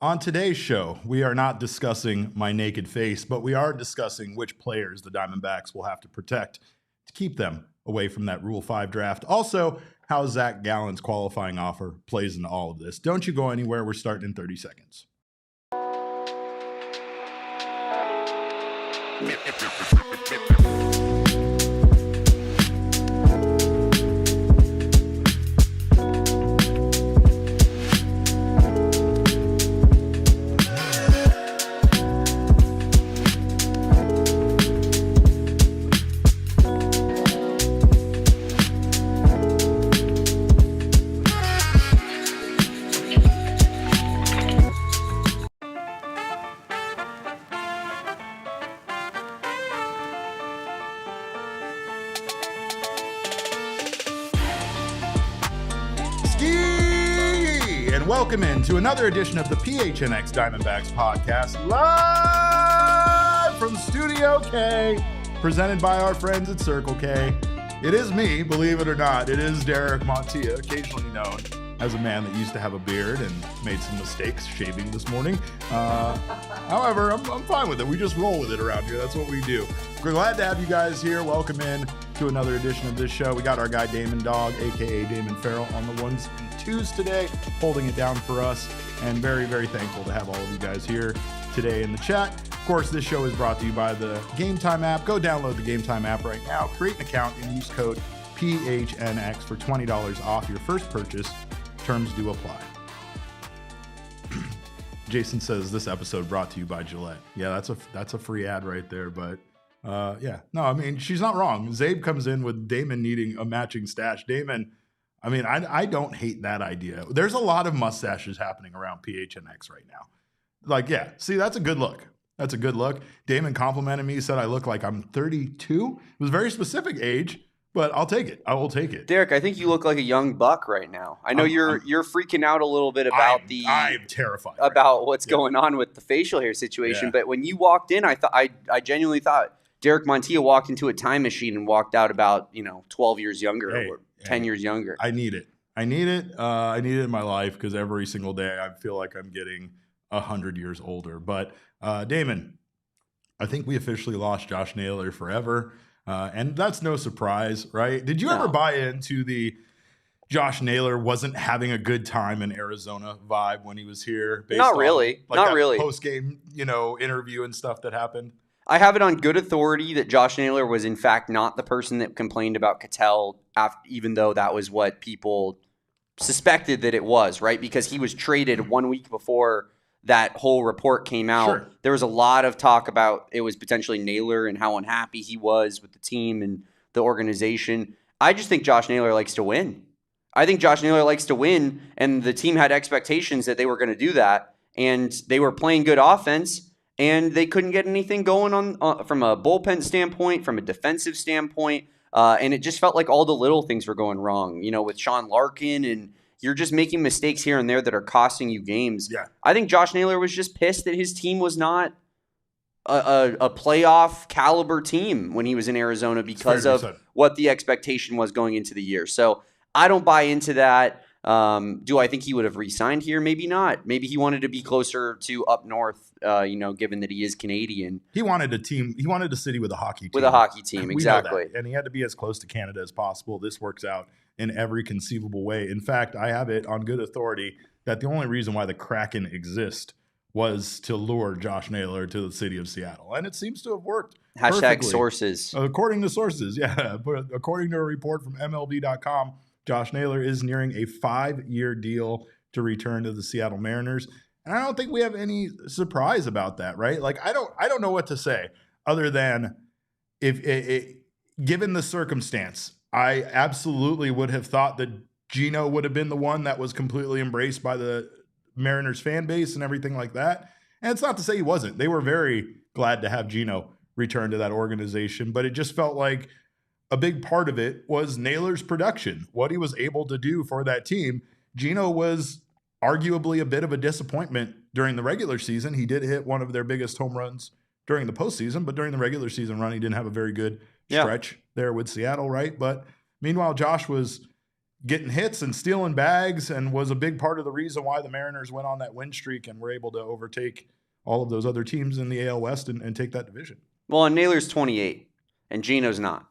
On today's show, we are not discussing my naked face, but we are discussing which players the Diamondbacks will have to protect to keep them away from that Rule 5 draft. Also, how Zac Gallen's qualifying offer plays into all of this. Don't you go anywhere. We're starting in 30 seconds. Welcome into another edition of the PHNX Diamondbacks podcast, live from Studio K, presented by our friends at Circle K. It is me, believe it or not. It is Derek Montilla, occasionally known as a man that used to have a beard and made some mistakes shaving this morning. However, I'm fine with it. We just roll with it around here. That's what we do. We're glad to have you guys here. Welcome in to another edition of this show. We got our guy Damon Dog, a.k.a. Damon Farrell, on the ones and twos today, holding it down for us, and very, very thankful to have all of you guys here today in the chat. Of course, this show is brought to you by the Game Time app. Go download the Game Time app right now, create an account, and use code PHNX for $20 off your first purchase. Terms do apply. Jason says this episode brought to you by Gillette. Yeah, that's a free ad right there, but yeah. No, I mean, she's not wrong. Zabe comes in with Damon needing a matching stash. Damon, I mean, I don't hate that idea. There's a lot of mustaches happening around PHNX right now. Like, yeah, see, that's a good look. That's a good look. Damon complimented me, said I look like I'm 32. It was a very specific age, but I'll take it. I will take it. Derek, I think you look like a young buck right now. I know you're freaking out a little bit about I'm terrified about what's going on with the facial hair situation. Yeah. But when you walked in, I genuinely thought Derek Montilla walked into a time machine and walked out about 12 years younger or 10 years younger. I need it. I need it in my life because every single day I feel like I'm getting 100 years older. But Damon, I think we officially lost Josh Naylor forever. And that's no surprise, right? Did you ever buy into the Josh Naylor wasn't having a good time in Arizona vibe when he was here? Not really. Not really. Post-game, interview and stuff that happened. I have it on good authority that Josh Naylor was in fact not the person that complained about Cattell, even though that was what people suspected that it was, right? Because he was traded 1 week before that whole report came out. Sure. There was a lot of talk about it was potentially Naylor and how unhappy he was with the team and the organization. I just think Josh Naylor likes to win. I think Josh Naylor likes to win, and the team had expectations that they were going to do that, and they were playing good offense, and they couldn't get anything going on from a bullpen standpoint, from a defensive standpoint, and it just felt like all the little things were going wrong, with Sean Larkin, and you're just making mistakes here and there that are costing you games. Yeah. I think Josh Naylor was just pissed that his team was not a playoff caliber team when he was in Arizona because of what the expectation was going into the year. So I don't buy into that. Do I think he would have re-signed here? Maybe not. Maybe he wanted to be closer to up north, given that he is Canadian. He wanted a team. He wanted a city with a hockey team. With a hockey team, exactly. And he had to be as close to Canada as possible. This works out in every conceivable way. In fact, I have it on good authority that the only reason why the Kraken exist was to lure Josh Naylor to the city of Seattle. And it seems to have worked. Hashtag sources. According to sources, yeah. But according to a report from MLB.com, Josh Naylor is nearing a 5-year deal to return to the Seattle Mariners. And I don't think we have any surprise about that, right? Like, I don't know what to say other than given the circumstance, I absolutely would have thought that Gino would have been the one that was completely embraced by the Mariners fan base and everything like that. And it's not to say he wasn't. They were very glad to have Gino return to that organization, but it just felt like a big part of it was Naylor's production, what he was able to do for that team. Gino was arguably a bit of a disappointment during the regular season. He did hit one of their biggest home runs during the postseason, but during the regular season run, he didn't have a very good stretch there with Seattle, right? But meanwhile, Josh was getting hits and stealing bags, and was a big part of the reason why the Mariners went on that win streak and were able to overtake all of those other teams in the AL West and take that division. Well, and Naylor's 28, and Gino's not.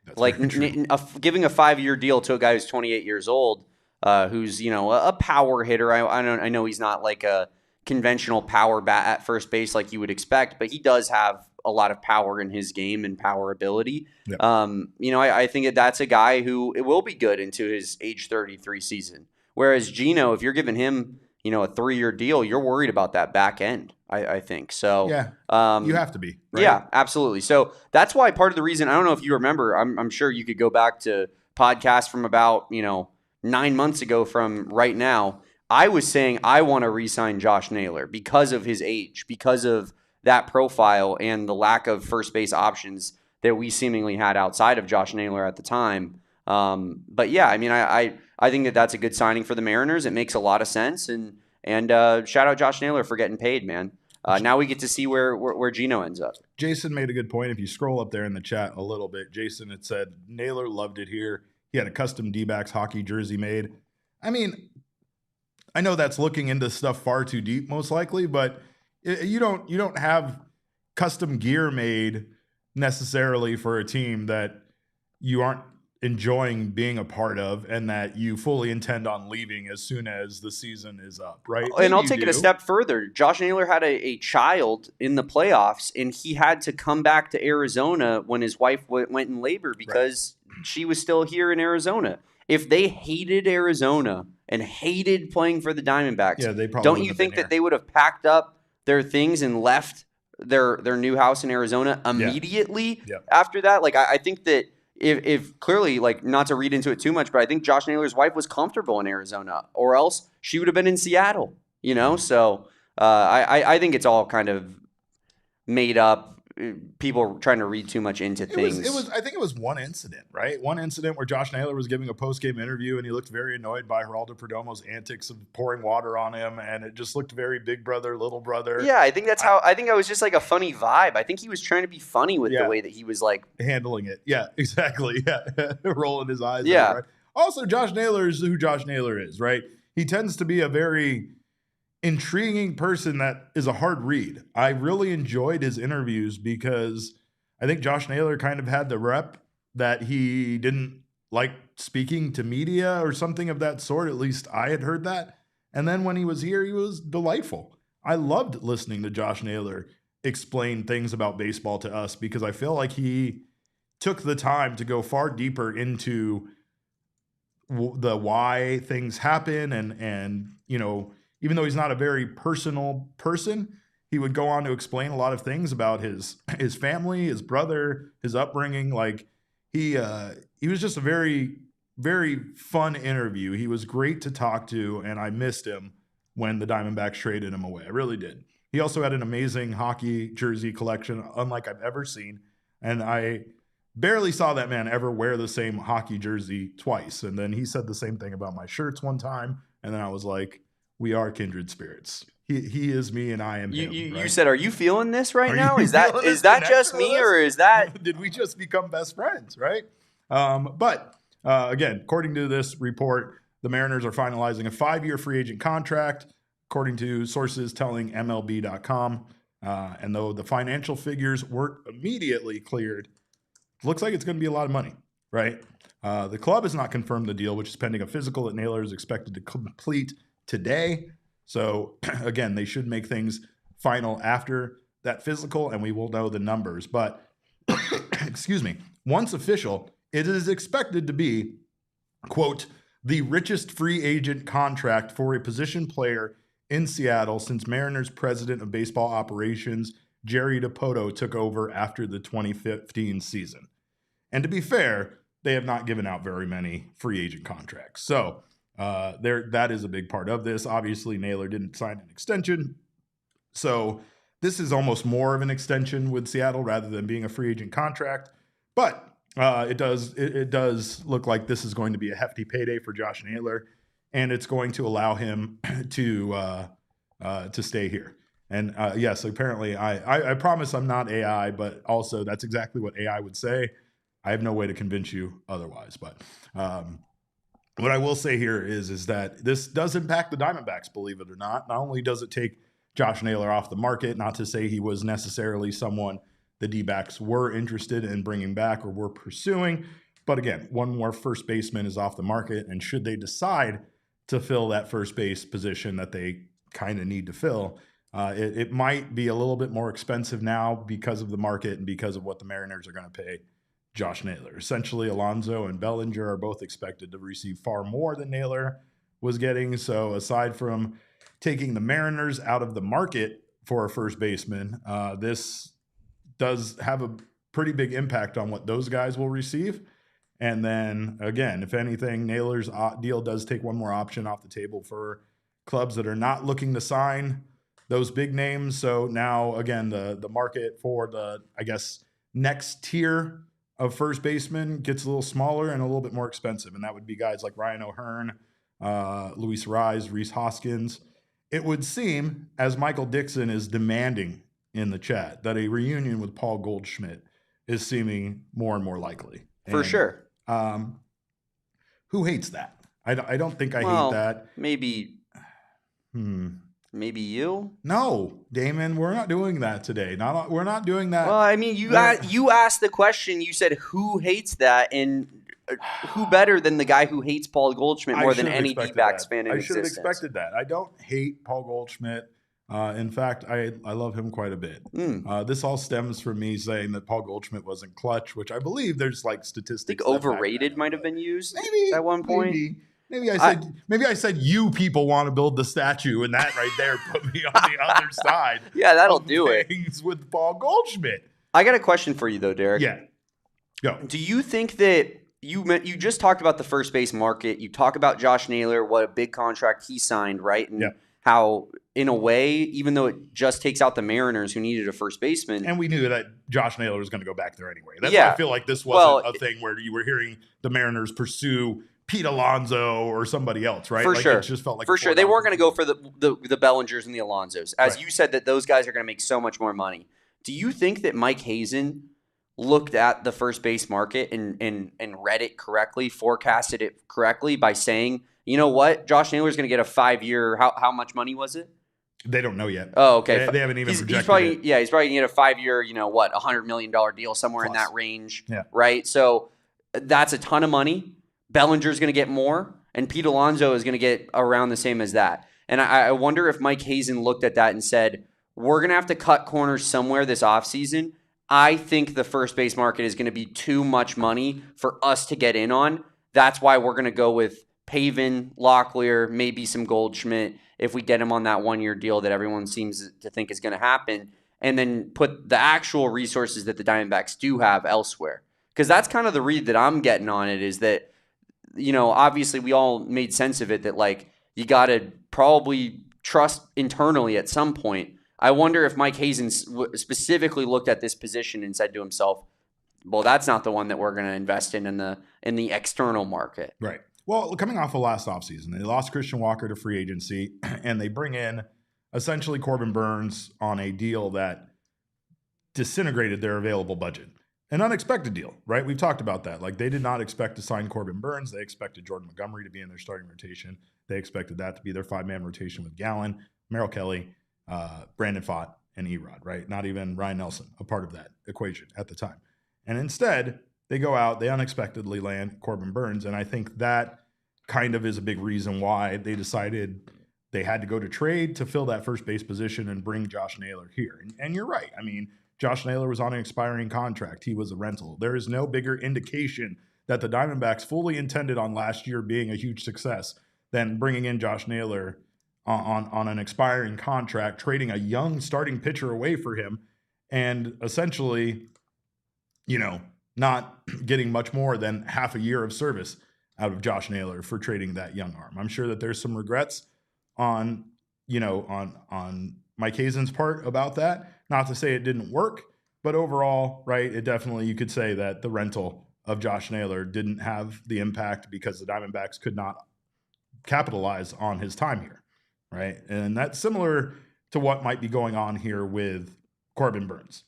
That's like giving a 5-year deal to a guy who's 28 years old, who's a power hitter. I know he's not like a conventional power bat at first base like you would expect, but he does have a lot of power in his game and power ability. Yep. I think that's a guy who it will be good into his age 33 season. Whereas Gino, if you're giving him a 3-year deal, you're worried about that back end. I think so. Yeah, you have to be. Right? Yeah, absolutely. So that's why part of the reason, I don't know if you remember, I'm sure you could go back to podcasts from about 9 months ago from right now. I was saying I want to re-sign Josh Naylor because of his age, because of that profile and the lack of first base options that we seemingly had outside of Josh Naylor at the time. But yeah, I mean, I think that's a good signing for the Mariners. It makes a lot of sense, and shout out Josh Naylor for getting paid, man. Now we get to see where Gino ends up. Jason made a good point. If you scroll up there in the chat a little bit, Jason had said Naylor loved it here. He had a custom Dbacks hockey jersey made. I mean, I know that's looking into stuff far too deep, most likely, but you don't have custom gear made necessarily for a team that you aren't enjoying being a part of and that you fully intend on leaving as soon as the season is up, right? And I'll take it a step further. Josh Naylor had a child in the playoffs, and he had to come back to Arizona when his wife went in labor because she was still here in Arizona. If they hated Arizona and hated playing for the Diamondbacks, they probably don't you think that they would have packed up their things and left their new house in Arizona immediately after that? Like, I think that if clearly, like, not to read into it too much, but I think Josh Naylor's wife was comfortable in Arizona, or else she would have been in Seattle, So I think it's all kind of made up. People trying to read too much into things. I think it was one incident, right? One incident where Josh Naylor was giving a post-game interview and he looked very annoyed by Geraldo Perdomo's antics of pouring water on him, and it just looked very big brother, little brother. Yeah, I think I think it was just like a funny vibe. I think he was trying to be funny with the way that he was like handling it. Yeah, exactly. Yeah, rolling his eyes. Yeah. Right? Also, Josh Naylor is who Josh Naylor is, right? He tends to be a very intriguing person that is a hard read. I really enjoyed his interviews because I think Josh Naylor kind of had the rep that he didn't like speaking to media or something of that sort. At least I had heard that. And then when he was here, he was delightful. I loved listening to Josh Naylor explain things about baseball to us because I feel like he took the time to go far deeper into the why things happen and even though he's not a very personal person, he would go on to explain a lot of things about his family, his brother, his upbringing. Like he was just a very, very fun interview. He was great to talk to, and I missed him when the Diamondbacks traded him away. I really did. He also had an amazing hockey jersey collection, unlike I've ever seen. And I barely saw that man ever wear the same hockey jersey twice. And then he said the same thing about my shirts one time. And then I was like, we are kindred spirits. He is me and I am him. You said, are you feeling this right now? Is that just me, or is that... Did we just become best friends, right? But again, according to this report, the Mariners are finalizing a 5-year free agent contract, according to sources telling MLB.com. And though the financial figures weren't immediately cleared, it looks like it's going to be a lot of money, right? The club has not confirmed the deal, which is pending a physical that Naylor is expected to complete today. So again, they should make things final after that physical, and we will know the numbers. But excuse me, once official, it is expected to be, quote, the richest free agent contract for a position player in Seattle since Mariners president of baseball operations Jerry Dipoto took over after the 2015 season. And to be fair, they have not given out very many free agent contracts. So that is a big part of this. Obviously, Naylor didn't sign an extension. So this is almost more of an extension with Seattle rather than being a free agent contract. But it does look like this is going to be a hefty payday for Josh Naylor, and it's going to allow him to stay here. And yes, apparently I promise I'm not AI, but also that's exactly what AI would say. I have no way to convince you otherwise. But What I will say here is that this does impact the Diamondbacks, believe it or not. Not only does it take Josh Naylor off the market, not to say he was necessarily someone the Dbacks were interested in bringing back or were pursuing, but again, one more first baseman is off the market, and should they decide to fill that first base position that they kind of need to fill, it might be a little bit more expensive now because of the market and because of what the Mariners are going to pay Josh Naylor. Essentially, Alonso and Bellinger are both expected to receive far more than Naylor was getting. So aside from taking the Mariners out of the market for a first baseman, this does have a pretty big impact on what those guys will receive. And then again, if anything, Naylor's deal does take one more option off the table for clubs that are not looking to sign those big names. So now again, the market for the, I guess, next tier of first baseman gets a little smaller and a little bit more expensive. And that would be guys like Ryan O'Hearn, Luis Rise, Rhys Hoskins. It would seem, as Michael Dixon is demanding in the chat, that a reunion with Paul Goldschmidt is seeming more and more likely. For sure. Who hates that? I don't think I hate that. Maybe you? No, Damon, we're not doing that today. We're not doing that. Well, I mean, you asked the question. You said, who hates that? And who better than the guy who hates Paul Goldschmidt more than any Dbacks fan in existence? I should have expected that. I don't hate Paul Goldschmidt. In fact, I love him quite a bit. This all stems from me saying that Paul Goldschmidt wasn't clutch, which I believe there's like statistics. I think overrated might have been used maybe at one point. Maybe I said you people want to build the statue, and that right there put me on the other side. Yeah, that'll do it. With Paul Goldschmidt. I got a question for you though, Derek. Yeah. Go. Do you think that you just talked about the first base market? You talk about Josh Naylor, what a big contract he signed, right? And how, in a way, even though it just takes out the Mariners who needed a first baseman. And we knew that Josh Naylor was going to go back there anyway. That's why I feel like this wasn't a thing where you were hearing the Mariners pursue Pete Alonso or somebody else, right? For sure. It just felt like they weren't going to go for the Bellingers and the Alonsos. As you said, that those guys are going to make so much more money. Do you think that Mike Hazen looked at the first base market and read it correctly, forecasted it correctly by saying, you know what, Josh Naylor's going to get a 5-year, how much money was it? They don't know yet. Oh, okay. They haven't even projected he's probably it. Yeah, he's probably going to get a 5-year, $100 million deal, somewhere in that range, right? So that's a ton of money. Bellinger's going to get more, and Pete Alonso is going to get around the same as that. And I wonder if Mike Hazen looked at that and said, we're going to have to cut corners somewhere this offseason. I think the first base market is going to be too much money for us to get in on. That's why we're going to go with Pavin, Locklear, maybe some Goldschmidt if we get him on that 1-year deal that everyone seems to think is going to happen, and then put the actual resources that the Diamondbacks do have elsewhere. Because that's kind of the read that I'm getting on it, is that, obviously we all made sense of it, that like you got to probably trust internally at some point. I wonder if Mike Hazen specifically looked at this position and said to himself, well, that's not the one that we're going to invest in the external market. Right. Well, coming off of last offseason, they lost Christian Walker to free agency, and they bring in essentially Corbin Burns on a deal that disintegrated their available budget. An unexpected deal, right? We've talked about that. Like, they did not expect to sign Corbin Burns. They expected Jordan Montgomery to be in their starting rotation. They expected that to be their 5-man rotation with Gallen, Merrill Kelly, Brandon Pfaadt, and Erod, right? Not even Ryan Nelson, a part of that equation at the time. And instead, they go out, they unexpectedly land Corbin Burns, and I think that kind of is a big reason why they decided they had to go to trade to fill that first base position and bring Josh Naylor here. And you're right. I mean, Josh Naylor was on an expiring contract. He was a rental. There is no bigger indication that the Diamondbacks fully intended on last year being a huge success than bringing in Josh Naylor on an expiring contract, trading a young starting pitcher away for him, and essentially, not getting much more than half a year of service out of Josh Naylor for trading that young arm. I'm sure that there's some regrets on Mike Hazen's part about that. Not to say it didn't work, but overall, right, it definitely, you could say that the rental of Josh Naylor didn't have the impact because the Diamondbacks could not capitalize on his time here, right? And that's similar to what might be going on here with Corbin Burns.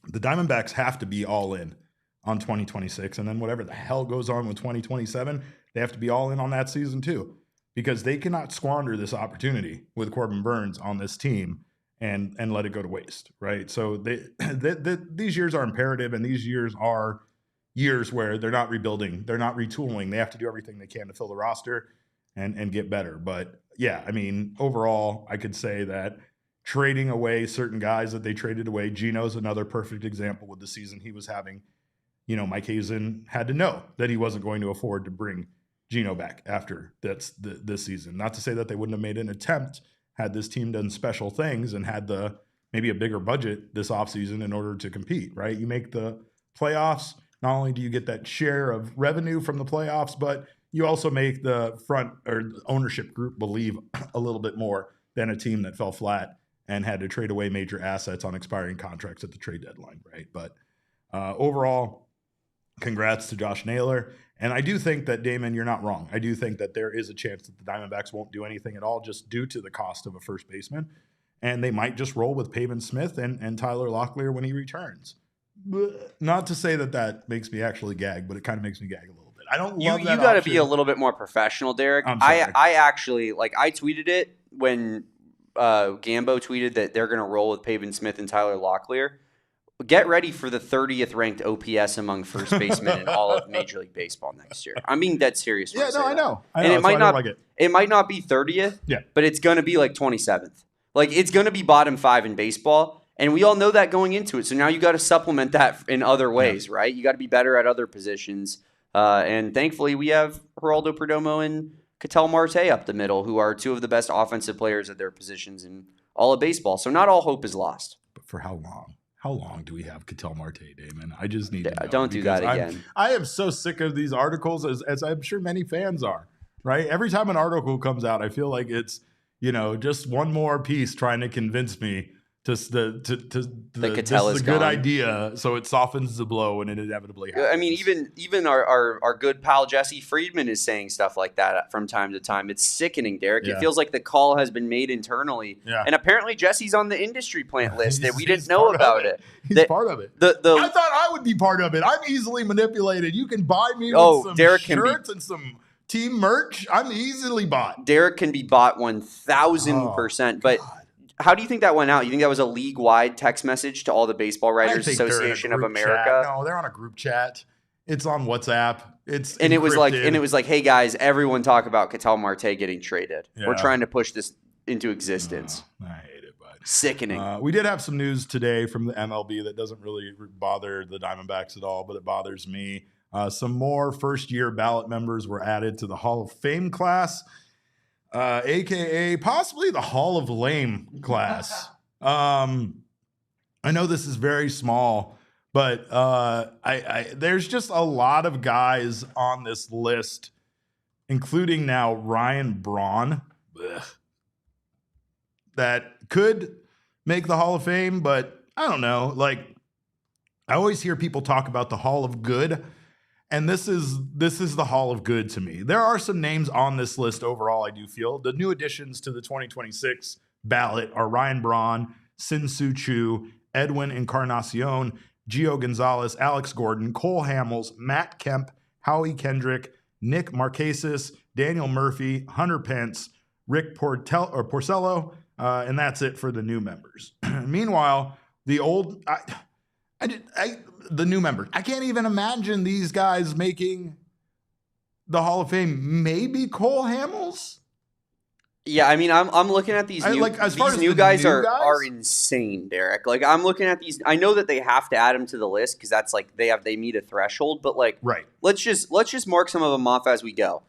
The Diamondbacks have to be all in on 2026, and then whatever the hell goes on with 2027, they have to be all in on that season too, because they cannot squander this opportunity with Corbin Burns on this team and let it go to waste, right? So these years are imperative, and these years are years where they're not rebuilding, they're not retooling. They have to do everything they can to fill the roster and get better. But yeah, I mean, overall, I could say that trading away certain guys that they traded away, Gino's another perfect example with the season he was having. You know, Mike Hazen had to know that he wasn't going to afford to bring Gino back after this season. Not to say that they wouldn't have made an attempt had this team done special things and had maybe a bigger budget this offseason in order to compete, right? You make the playoffs, not only do you get that share of revenue from the playoffs, but you also make the front or ownership group believe a little bit more than a team that fell flat and had to trade away major assets on expiring contracts at the trade deadline, right? But overall, congrats to Josh Naylor. And I do think that, Damon, you're not wrong. I do think that there is a chance that the Diamondbacks won't do anything at all just due to the cost of a first baseman. And they might just roll with Pavin Smith and Tyler Locklear when he returns. Not to say that makes me actually gag, but it kind of makes me gag a little bit. I don't love that You got to option. be a little bit more professional, Derek. I'm sorry. I actually, I tweeted it when Gambo tweeted that they're going to roll with Pavin Smith and Tyler Locklear. Get ready for the 30th ranked OPS among first basemen in all of Major League Baseball next year. I'm being dead serious. Yeah, no, I know. And it might not like it. It might not be 30th. Yeah. But it's going to be like 27th. Like, it's going to be bottom 5 in baseball, and we all know that going into it. So now you got to supplement that in other ways, right? You got to be better at other positions. And thankfully, we have Geraldo Perdomo and Ketel Marte up the middle, who are two of the best offensive players at their positions in all of baseball. So not all hope is lost. But for how long? How long do we have Ketel Marte, Damon? I just need to know. Don't do that again. I am so sick of these articles, as I'm sure many fans are, right? Every time an article comes out, I feel like it's, just one more piece trying to convince me this is a good idea, so it softens the blow and it inevitably happens. I mean, even our good pal Jesse Friedman is saying stuff like that from time to time. It's sickening, Derek. Yeah. It feels like the call has been made internally. Yeah. And apparently Jesse's on the industry plant list that we didn't know about it. He's part of it. I thought I would be part of it. I'm easily manipulated. You can buy me with some Derek shirts and some team merch. I'm easily bought. Derek can be bought 1,000%. But how do you think that went out? You think that was a league-wide text message to all the Baseball Writers Association of America? No, they're on a group chat. It's on WhatsApp. It was like, hey guys, everyone talk about Ketel Marte getting traded. Yeah. We're trying to push this into existence. I hate it, but sickening. We did have some news today from the MLB that doesn't really bother the Diamondbacks at all, but it bothers me. Some more first-year ballot members were added to the Hall of Fame class. AKA possibly the Hall of Lame class. I know this is very small, but there's just a lot of guys on this list, including now Ryan Braun, that could make the Hall of Fame, but I don't know. Like, I always hear people talk about the Hall of Good. And this is the Hall of Good to me. There are some names on this list overall, I do feel. The new additions to the 2026 ballot are Ryan Braun, Sin-Soo Choo, Edwin Encarnacion, Gio Gonzalez, Alex Gordon, Cole Hamels, Matt Kemp, Howie Kendrick, Nick Markakis, Daniel Murphy, Hunter Pence, Rick Porcello, and that's it for the new members. Meanwhile, the old... the new members. I can't even imagine these guys making the Hall of Fame. Maybe Cole Hamels. Yeah, I mean, I'm looking at these new guys are insane, Derek. Like, I'm looking at these. I know that they have to add them to the list because that's like they meet a threshold. But like, right. Let's just mark some of them off as we go.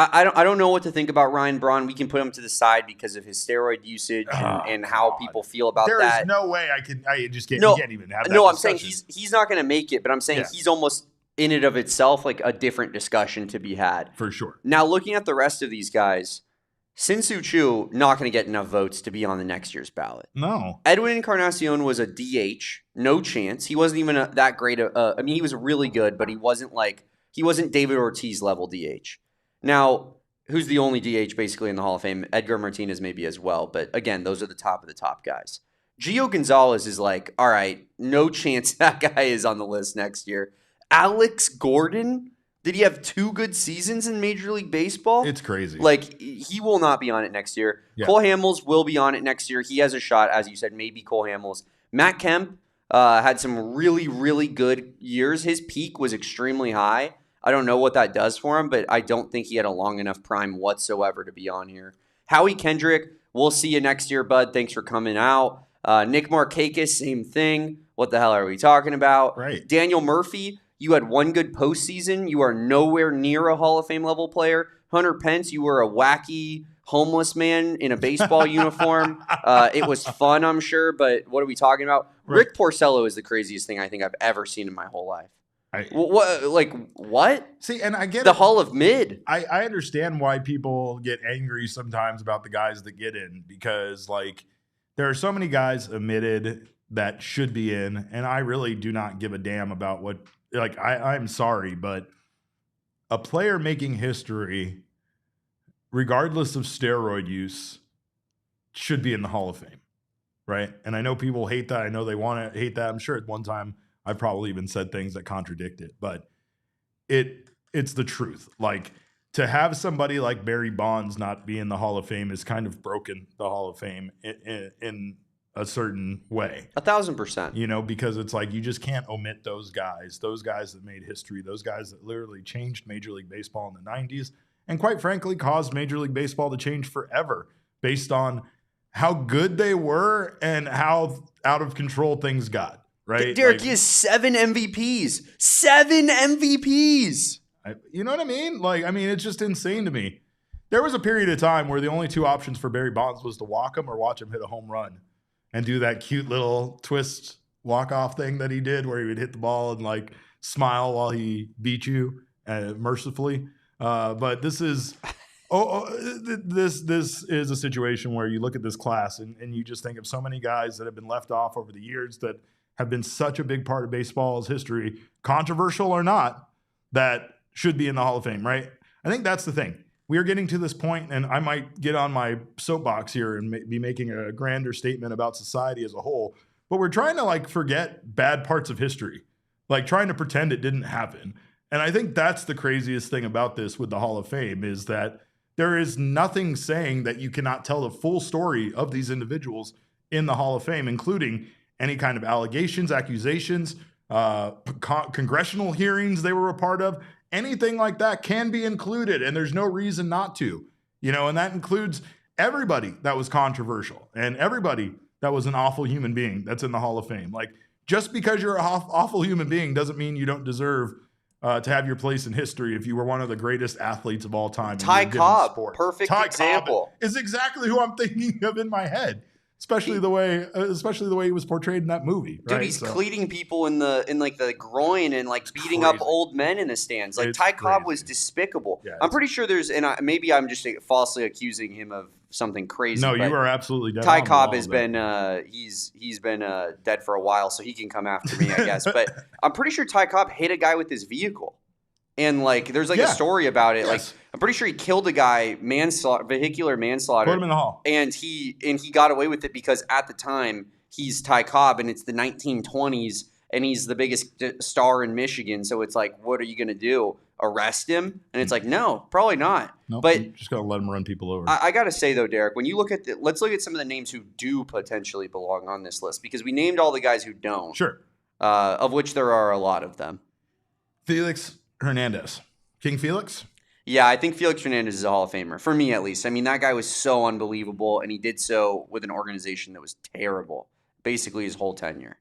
I don't know what to think about Ryan Braun. We can put him to the side because of his steroid usage and how people feel about that. There is no way I just can't. You can't even have that. No, discussion. I'm saying he's not going to make it, but I'm saying he's almost in and of itself like a different discussion to be had for sure. Now, looking at the rest of these guys, Sin-Soo Choo not going to get enough votes to be on the next year's ballot. No. Edwin Encarnacion was a DH, no chance. He wasn't even that great. I mean, he was really good, but he wasn't David Ortiz level DH. Now, who's the only DH basically in the Hall of Fame? Edgar Martinez maybe as well. But again, those are the top of the top guys. Gio Gonzalez is like, all right, no chance that guy is on the list next year. Alex Gordon, Did he have 2 good seasons in Major League Baseball? It's crazy. Like, he will not be on it next year. Yeah. Cole Hamels will be on it next year. He has a shot, as you said, maybe Cole Hamels. Matt Kemp had some really, really good years. His peak was extremely high. I don't know what that does for him, but I don't think he had a long enough prime whatsoever to be on here. Howie Kendrick, we'll see you next year, bud. Thanks for coming out. Nick Markakis, same thing. What the hell are we talking about? Right. Daniel Murphy, you had 1 good postseason. You are nowhere near a Hall of Fame level player. Hunter Pence, you were a wacky homeless man in a baseball uniform. It was fun, I'm sure, but what are we talking about? Right. Rick Porcello is the craziest thing I think I've ever seen in my whole life. What? See, and I get the it. Hall of Mid. I understand why people get angry sometimes about the guys that get in, because like there are so many guys omitted that should be in, and I really do not give a damn about what. Like I'm sorry, but a player making history, regardless of steroid use, should be in the Hall of Fame, right? And I know people hate that. I know they want to hate that. I'm sure at one time I've probably even said things that contradict it, but it's the truth. Like, to have somebody like Barry Bonds not be in the Hall of Fame is kind of broken the Hall of Fame in a certain way. 1,000%. You know, because it's like you just can't omit those guys that made history, those guys that literally changed Major League Baseball in the 90s, and quite frankly caused Major League Baseball to change forever based on how good they were and how out of control things got, right? Derek, he has 7 MVPs. 7 MVPs! You know what I mean? Like, I mean, it's just insane to me. There was a period of time where the only 2 options for Barry Bonds was to walk him or watch him hit a home run and do that cute little twist walk-off thing that he did where he would hit the ball and like smile while he beat you mercifully. But this is this is a situation where you look at this class and you just think of so many guys that have been left off over the years that have been such a big part of baseball's history, controversial or not, that should be in the Hall of Fame, right? I think that's the thing. We are getting to this point, and I might get on my soapbox here and be making a grander statement about society as a whole, but we're trying to like forget bad parts of history, like trying to pretend it didn't happen. And I think that's the craziest thing about this with the Hall of Fame, is that there is nothing saying that you cannot tell the full story of these individuals in the Hall of Fame, including any kind of allegations, accusations, congressional hearings they were a part of. Anything like that can be included, and there's no reason not to, you know, and that includes everybody that was controversial and everybody that was an awful human being that's in the Hall of Fame. Like, just because you're an awful human being doesn't mean you don't deserve to have your place in history if you were one of the greatest athletes of all time. Ty Cobb, perfect Ty example. Cobb is exactly who I'm thinking of in my head. Especially the way he was portrayed in that movie. Dude, he's cleating people in the groin and like beating up old men in the stands. Like, Ty Cobb was despicable. Yeah, I'm pretty sure maybe I'm just falsely accusing him of something crazy. No, you are absolutely dead. Ty Cobb has been he's been dead for a while, so he can come after me, I guess. But I'm pretty sure Ty Cobb hit a guy with his vehicle. And like, there's like a story about it. Yes. Like, I'm pretty sure he killed a guy, vehicular manslaughter. Put him in the hall. And he got away with it because at the time he's Ty Cobb, and it's the 1920s, and he's the biggest star in Michigan. So it's like, what are you gonna do? Arrest him? And it's like, no, probably not. Nope, but you're just gonna let him run people over. I gotta say though, Derek, when you look at let's look at some of the names who do potentially belong on this list, because we named all the guys who don't. Sure. Of which there are a lot of them. Felix Hernandez. King Felix? Yeah, I think Felix Hernandez is a Hall of Famer, for me at least. I mean, that guy was so unbelievable, and he did so with an organization that was terrible, basically his whole tenure.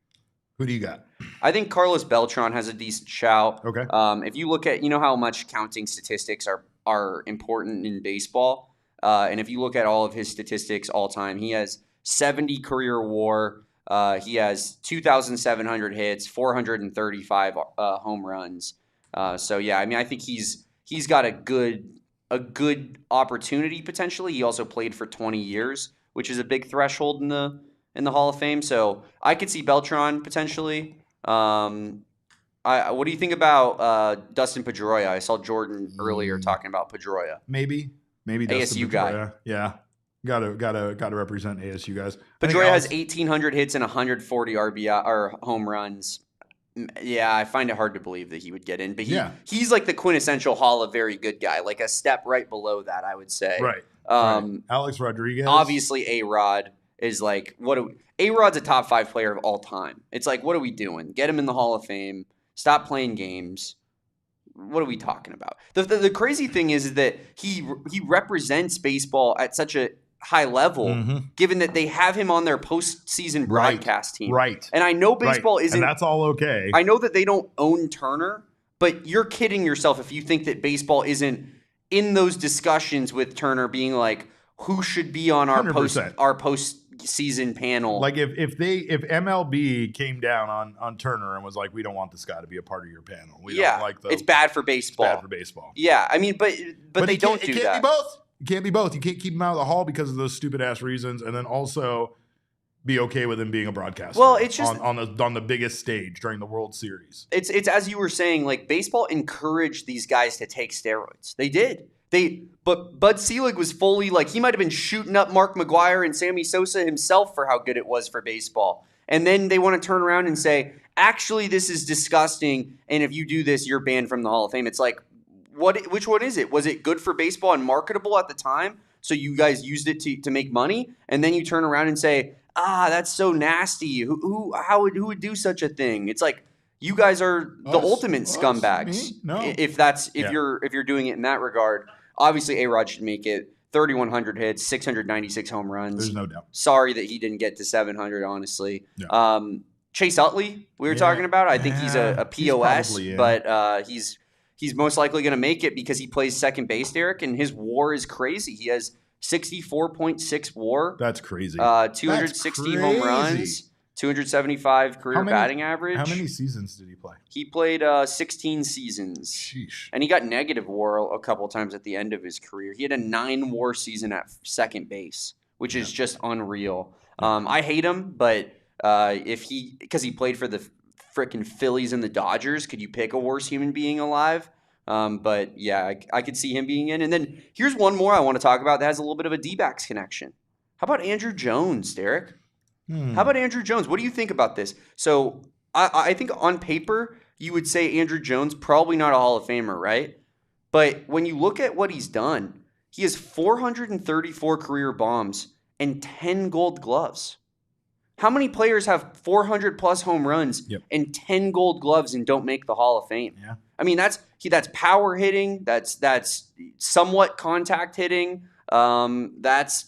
Who do you got? I think Carlos Beltran has a decent shout. Okay. If you look at, how much counting statistics are important in baseball, and if you look at all of his statistics all time, he has 70 career WAR. He has 2,700 hits, 435 home runs. So yeah, I mean, I think he's got a good opportunity potentially. He also played for 20 years, which is a big threshold in the Hall of Fame. So I could see Beltran potentially. What do you think about Dustin Pedroia? I saw Jordan earlier talking about Pedroia. Maybe Dustin ASU Pedroia. guy. Yeah. Gotta represent ASU guys. Pedroia has 1,800 hits and 140 RBI or home runs. Yeah, I find it hard to believe that he would get in, but he's like the quintessential Hall of Very Good guy, like a step right below that, I would say. Right. Alex Rodriguez. Obviously, A-Rod is like, A-Rod's a top 5 player of all time. It's like, what are we doing? Get him in the Hall of Fame. Stop playing games. What are we talking about? The crazy thing is that he represents baseball at such a high level, given that they have him on their postseason broadcast team. Right. And I know baseball isn't. And that's all okay. I know that they don't own Turner, but you're kidding yourself if you think that baseball isn't in those discussions with Turner being like, who should be on our postseason panel. Like if MLB came down on Turner and was like, we don't want this guy to be a part of your panel. We don't like it's bad for baseball. It's bad for baseball. Yeah, I mean, but they don't do that. It can't be both. You can't be both. You can't keep him out of the hall because of those stupid ass reasons, and then also be okay with him being a broadcaster. Well, it's just on the biggest stage during the World Series. It's as you were saying, like baseball encouraged these guys to take steroids. They did. But Bud Selig was fully like, he might have been shooting up Mark McGwire and Sammy Sosa himself for how good it was for baseball. And then they want to turn around and say, actually, this is disgusting, and if you do this, you're banned from the Hall of Fame. It's like, which one is it? Was it good for baseball and marketable at the time, so you guys used it to make money? And then you turn around and say, that's so nasty. Who would do such a thing? It's like, you guys are the ultimate scumbags. No. If you're doing it in that regard. Obviously, A-Rod should make it. 3,100 hits, 696 home runs. There's no doubt. Sorry that he didn't get to 700, honestly. Yeah. Chase Utley, we were talking about. I think he's a POS, but he's most likely going to make it because he plays second base, Derek, and his WAR is crazy. He has 64.6 WAR. That's crazy. 260 home runs. 275 career batting average. How many seasons did he play? He played 16 seasons. Sheesh. And he got negative WAR a couple times at the end of his career. He had a 9 WAR season at second base, which is just unreal. I hate him, but because he played for the frickin' Phillies and the Dodgers, could you pick a worse human being alive? But yeah, I could see him being in. And then here's one more I want to talk about that has a little bit of a D-backs connection. How about Andrew Jones, Derek? How about Andrew Jones? What do you think about this? So I think on paper, you would say Andrew Jones, probably not a Hall of Famer, right? But when you look at what he's done, he has 434 career bombs and 10 gold gloves. How many players have 400-plus home runs and 10 gold gloves and don't make the Hall of Fame? Yeah. I mean, that's power hitting. That's somewhat contact hitting. That's,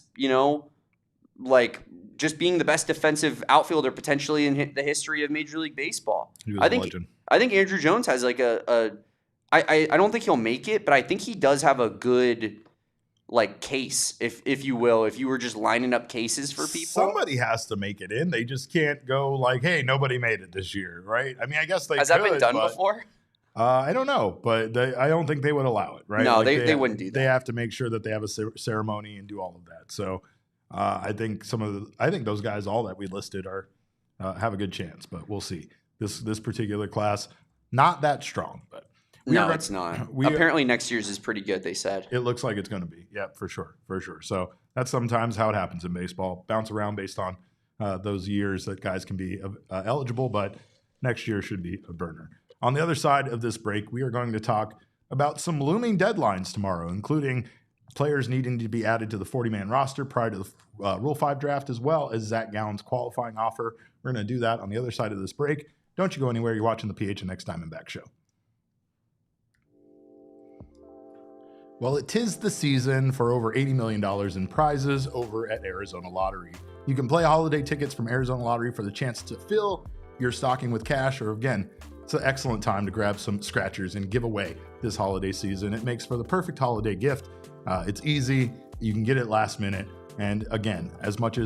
like just being the best defensive outfielder potentially in the history of Major League Baseball. He was a legend. I think Andrew Jones has like I don't think he'll make it, but I think he does have a good like case, if you will, if you were just lining up cases for people. Somebody has to make it in. They just can't go like, hey, nobody made it this year, right? I mean, I guess Has that been done before? I don't know, but I don't think they would allow it, right? No, like they wouldn't do that. They have to make sure that they have a ceremony and do all of that. So I think those guys, all that we listed, are have a good chance, but we'll see. This particular class, not that strong, but it's not. Apparently next year's is pretty good, they said. It looks like it's going to be. Yeah, for sure. So that's sometimes how it happens in baseball. Bounce around based on those years that guys can be eligible, but next year should be a burner. On the other side of this break, we are going to talk about some looming deadlines tomorrow, including players needing to be added to the 40-man roster prior to the Rule 5 draft, as well as Zac Gallen's qualifying offer. We're going to do that on the other side of this break. Don't you go anywhere. You're watching the PHNX Diamondback Show. Well, it is the season for over $80 million in prizes over at Arizona Lottery. You can play holiday tickets from Arizona Lottery for the chance to fill your stocking with cash, or again, it's an excellent time to grab some scratchers and give away this holiday season. It makes for the perfect holiday gift. It's easy. You can get it last minute. And again, as much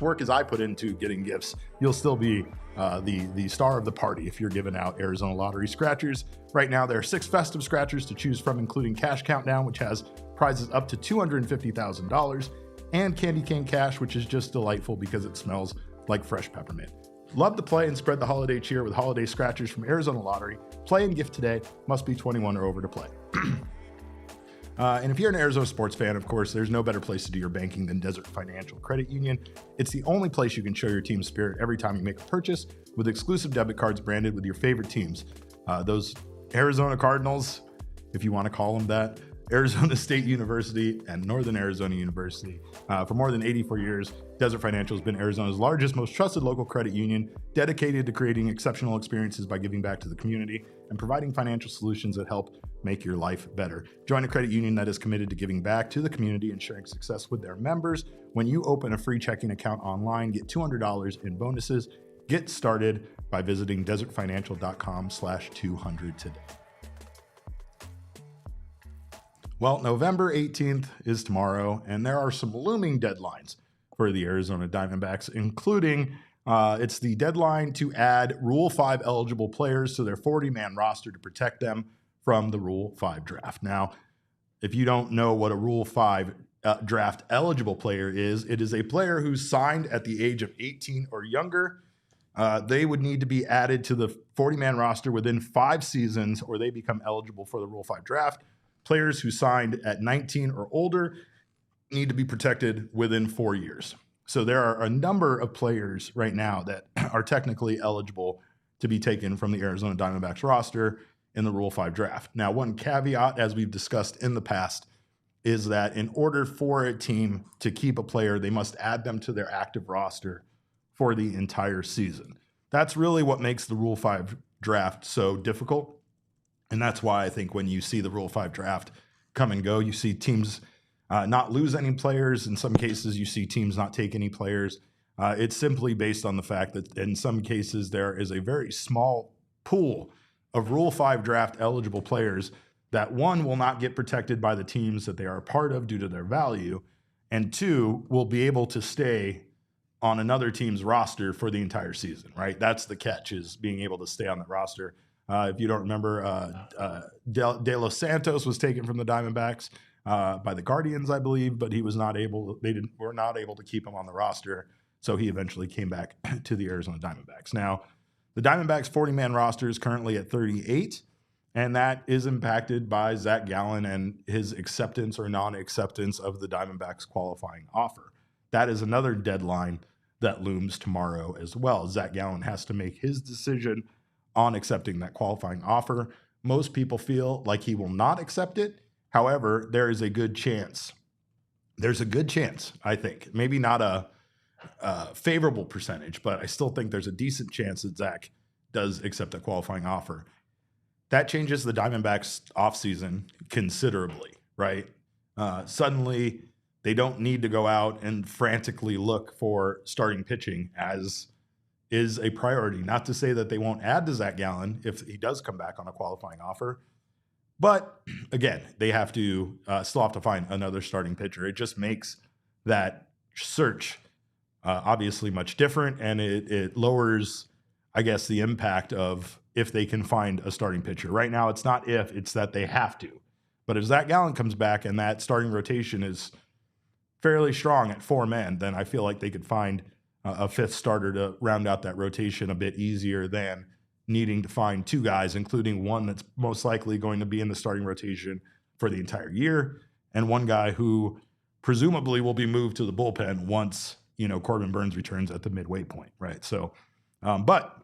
work as I put into getting gifts, you'll still be the star of the party if you're giving out Arizona Lottery scratchers. Right now, there are 6 festive scratchers to choose from, including Cash Countdown, which has prizes up to $250,000, and Candy Cane Cash, which is just delightful because it smells like fresh peppermint. Love to play and spread the holiday cheer with holiday scratchers from Arizona Lottery. Play and gift today. Must be 21 or over to play. And if you're an Arizona sports fan, of course, there's no better place to do your banking than Desert Financial Credit Union. It's the only place you can show your team spirit every time you make a purchase with exclusive debit cards branded with your favorite teams. Those Arizona Cardinals, if you want to call them that, Arizona State University, and Northern Arizona University. For more than 84 years, Desert Financial has been Arizona's largest, most trusted local credit union, dedicated to creating exceptional experiences by giving back to the community and providing financial solutions that help make your life better. Join a credit union that is committed to giving back to the community and sharing success with their members. When you open a free checking account online, get $200 in bonuses. Get started by visiting desertfinancial.com/200 today. Well, November 18th is tomorrow, and there are some looming deadlines for the Arizona Diamondbacks, including it's the deadline to add Rule 5 eligible players to their 40-man roster to protect them from the Rule 5 draft. Now, if you don't know what a Rule 5 draft eligible player is, it is a player who's signed at the age of 18 or younger. They would need to be added to the 40-man roster within 5 seasons, or they become eligible for the Rule 5 draft. Players who signed at 19 or older need to be protected within 4 years. So there are a number of players right now that are technically eligible to be taken from the Arizona Diamondbacks roster in the Rule 5 draft. Now, one caveat, as we've discussed in the past, is that in order for a team to keep a player, they must add them to their active roster for the entire season. That's really what makes the Rule 5 draft so difficult. And that's why I think when you see the Rule 5 draft come and go, you see teams not lose any players. In some cases, you see teams not take any players. It's simply based on the fact that in some cases, there is a very small pool of Rule 5 draft eligible players that, one, will not get protected by the teams that they are a part of due to their value, and two, will be able to stay on another team's roster for the entire season, right? That's the catch, is being able to stay on the roster. If you don't remember, De Los Santos was taken from the Diamondbacks by the Guardians, I believe, but he was not able. Were not able to keep him on the roster, so he eventually came back to the Arizona Diamondbacks. Now, the Diamondbacks 40-man roster is currently at 38, and that is impacted by Zac Gallen and his acceptance or non-acceptance of the Diamondbacks qualifying offer. That is another deadline that looms tomorrow as well. Zac Gallen has to make his decision on accepting that qualifying offer. Most people feel like he will not accept it. However, there is a good chance. There's a good chance, I think. Maybe not a favorable percentage, but I still think there's a decent chance that Zac does accept a qualifying offer. That changes the Diamondbacks offseason considerably, right? Suddenly, they don't need to go out and frantically look for starting pitching, as is a priority. Not to say that they won't add to Zac Gallen if he does come back on a qualifying offer. But again, they have to still have to find another starting pitcher. It just makes that search obviously much different, and it lowers, I guess, the impact of if they can find a starting pitcher. Right now, it's not if, it's that they have to. But if Zac Gallen comes back and that starting rotation is fairly strong at 4 men, then I feel like they could find a fifth starter to round out that rotation a bit easier than needing to find 2 guys, including one that's most likely going to be in the starting rotation for the entire year, and one guy who presumably will be moved to the bullpen once, Corbin Burns returns at the midway point, right? So, but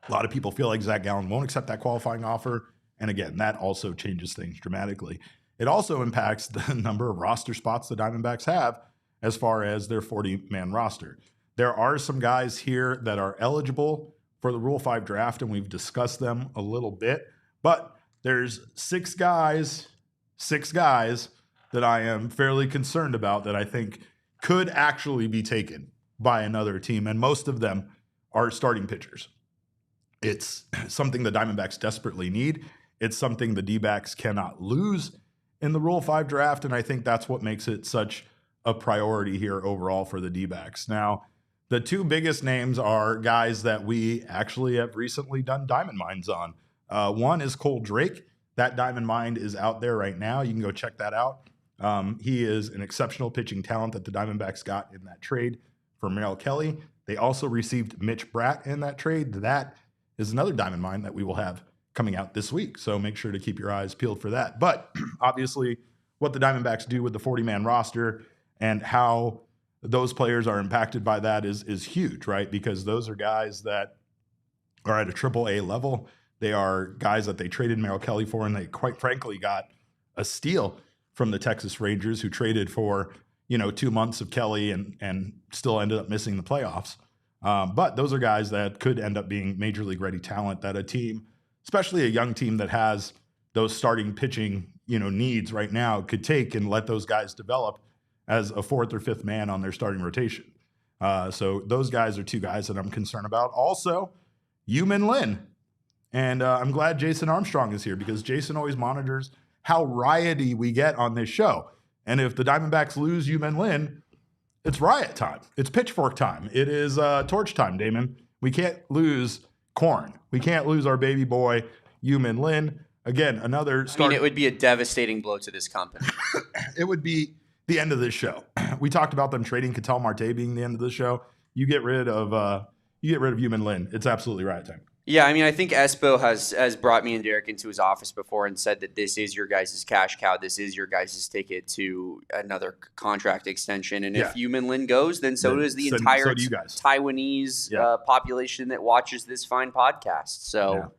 a lot of people feel like Zac Gallen won't accept that qualifying offer, and again, that also changes things dramatically. It also impacts the number of roster spots the Diamondbacks have as far as their 40-man roster. There are some guys here that are eligible for the Rule 5 draft, and we've discussed them a little bit, but there's 6 guys that I am fairly concerned about that I think could actually be taken by another team, and most of them are starting pitchers. It's something the Diamondbacks desperately need. It's something the Dbacks cannot lose in the Rule 5 draft, and I think that's what makes it such a priority here overall for the Dbacks. Now, the 2 biggest names are guys that we actually have recently done diamond mines on. One is Cole Drake. That diamond mine is out there right now. You can go check that out. He is an exceptional pitching talent that the Diamondbacks got in that trade for Merrill Kelly. They also received Mitch Bratt in that trade. That is another diamond mine that we will have coming out this week. So make sure to keep your eyes peeled for that. But obviously, what the Diamondbacks do with the 40-man roster and how those players are impacted by that is huge, right? Because those are guys that are at a AAA level. They are guys that they traded Merrill Kelly for, and they quite frankly got a steal from the Texas Rangers, who traded for 2 months of Kelly and still ended up missing the playoffs. But those are guys that could end up being major league ready talent that a team, especially a young team that has those starting pitching needs right now, could take and let those guys develop as a fourth or fifth man on their starting rotation. So those guys are two guys that I'm concerned about. Also, Yu-Min Lin. And I'm glad Jason Armstrong is here, because Jason always monitors how rioty we get on this show. And if the Diamondbacks lose Yu-Min Lin, it's riot time. It's pitchfork time. It is torch time, Damon. We can't lose Corn. We can't lose our baby boy, Yu-Min Lin. Again, another start. I mean, it would be a devastating blow to this company. It would be the end of this show. We talked about them trading Ketel Marte being the end of the show. You get rid of Yu-Min Lin. It's absolutely riot time. Yeah, I mean, I think Espo has brought me and Derek into his office before and said that this is your guys' cash cow. This is your guys' ticket to another contract extension. And if Yu-Min Lin goes, then so does the entire Taiwanese population that watches this fine podcast. So,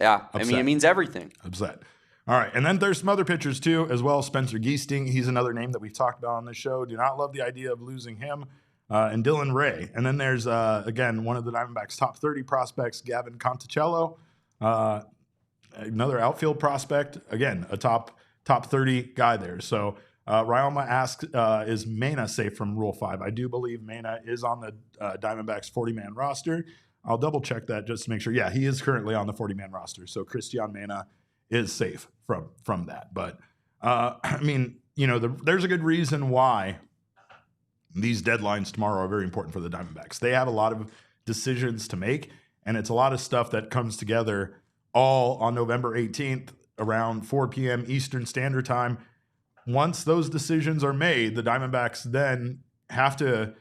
I mean, it means everything. Upset. All right, and then there's some other pitchers too as well. Spencer Giesting, he's another name that we've talked about on the show. Do not love the idea of losing him. And Dylan Ray. And then there's, again, one of the Diamondbacks' top 30 prospects, Gavin Conticello, another outfield prospect. Again, a top 30 guy there. So Ryoma asks, is Mena safe from Rule 5? I do believe Mena is on the Diamondbacks 40-man roster. I'll double-check that just to make sure. Yeah, he is currently on the 40-man roster. So Christian Mena is safe from that. But, I mean, there's a good reason why these deadlines tomorrow are very important for the Diamondbacks. They have a lot of decisions to make, and it's a lot of stuff that comes together all on November 18th around 4 p.m. Eastern Standard Time. Once those decisions are made, the Diamondbacks then have to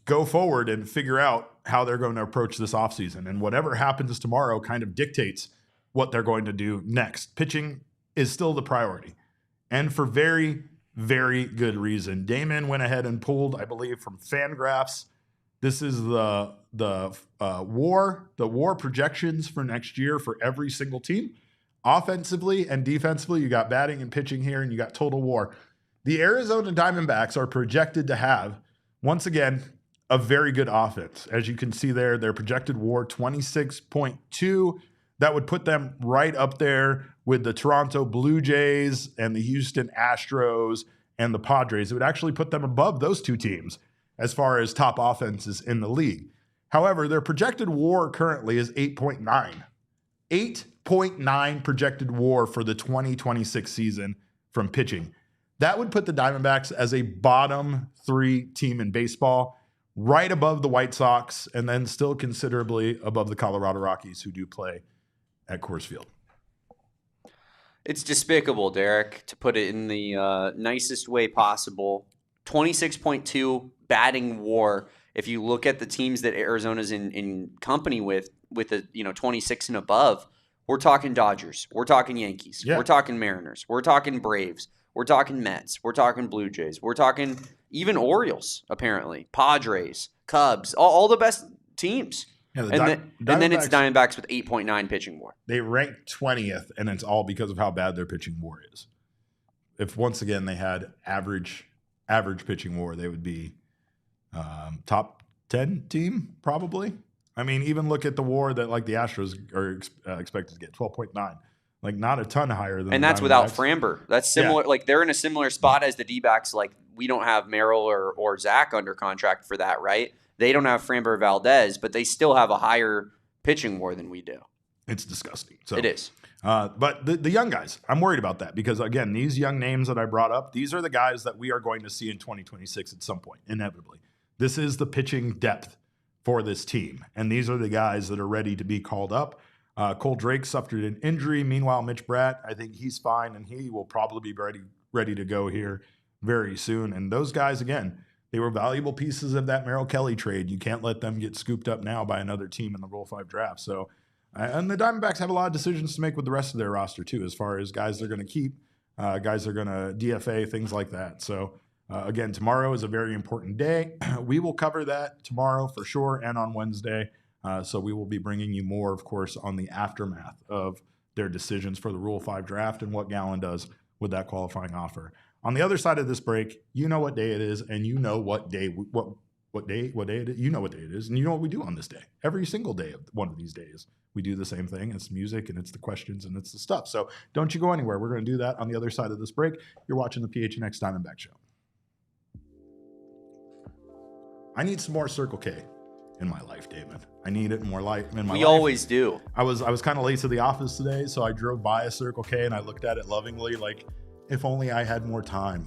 go forward and figure out how they're going to approach this offseason. And whatever happens tomorrow kind of dictates what they're going to do next. Pitching is still the priority, and for very good reason. Damon went ahead and pulled, I believe, from Fangraphs. This is the WAR projections for next year for every single team. Offensively and defensively, you got batting and pitching here, and you got total WAR. The Arizona Diamondbacks are projected to have, once again, a very good offense. As you can see there, their projected WAR 26.2. That would put them right up there with the Toronto Blue Jays and the Houston Astros and the Padres. It would actually put them above those two teams as far as top offenses in the league. However, their projected WAR currently is 8.9. 8.9 projected WAR for the 2026 season from pitching. That would put the Diamondbacks as a bottom 3 team in baseball, right above the White Sox, and then still considerably above the Colorado Rockies, who do play at Coors Field. It's despicable, Derek, to put it in the nicest way possible. 26.2 batting WAR. If you look at the teams that Arizona's in company with a 26 and above, we're talking Dodgers, we're talking Yankees, we're talking Mariners, we're talking Braves, we're talking Mets, we're talking Blue Jays, we're talking even Orioles, apparently, Padres, Cubs, all the best teams. Yeah, and then it's Diamondbacks with 8.9 pitching WAR. They rank 20th, and it's all because of how bad their pitching WAR is. If once again they had average pitching WAR, they would be top 10 team probably. I mean, even look at the WAR that like the Astros are expected to get, 12.9. Like not a ton higher than. And that's without Framber. That's similar. Yeah. Like they're in a similar spot as the Dbacks. Like we don't have Merrill or Zach under contract for that, right? They don't have Framber Valdez, but they still have a higher pitching WAR than we do. It's disgusting. So, it is. But the young guys, I'm worried about that because, again, these young names that I brought up, these are the guys that we are going to see in 2026 at some point, inevitably. This is the pitching depth for this team, and these are the guys that are ready to be called up. Cole Drake suffered an injury. Meanwhile, Mitch Bratt, I think he's fine, and he will probably be ready to go here very soon. And those guys, again, they were valuable pieces of that Merrill Kelly trade. You can't let them get scooped up now by another team in the Rule 5 draft. So, and the Diamondbacks have a lot of decisions to make with the rest of their roster, too, as far as guys they're going to keep Guys are going to DFA, things like that. So, again, tomorrow is a very important day. We will cover that tomorrow for sure and on Wednesday. So we will be bringing you more, of course, on the aftermath of their decisions for the Rule 5 draft and what Gallen does with that qualifying offer. On the other side of this break, you know what day it is, and you know what day it is. You know what day it is, and you know what we do on this day. Every single day of one of these days, we do the same thing. It's music, and it's the questions, and it's the stuff. So don't you go anywhere. We're going to do that on the other side of this break. You're watching the PHNX Diamondback Show. I need some more Circle K in my life, David. I need it more life in my life. We always do. I was kind of late to the office today, so I drove by a Circle K and I looked at it lovingly, like, if only I had more time.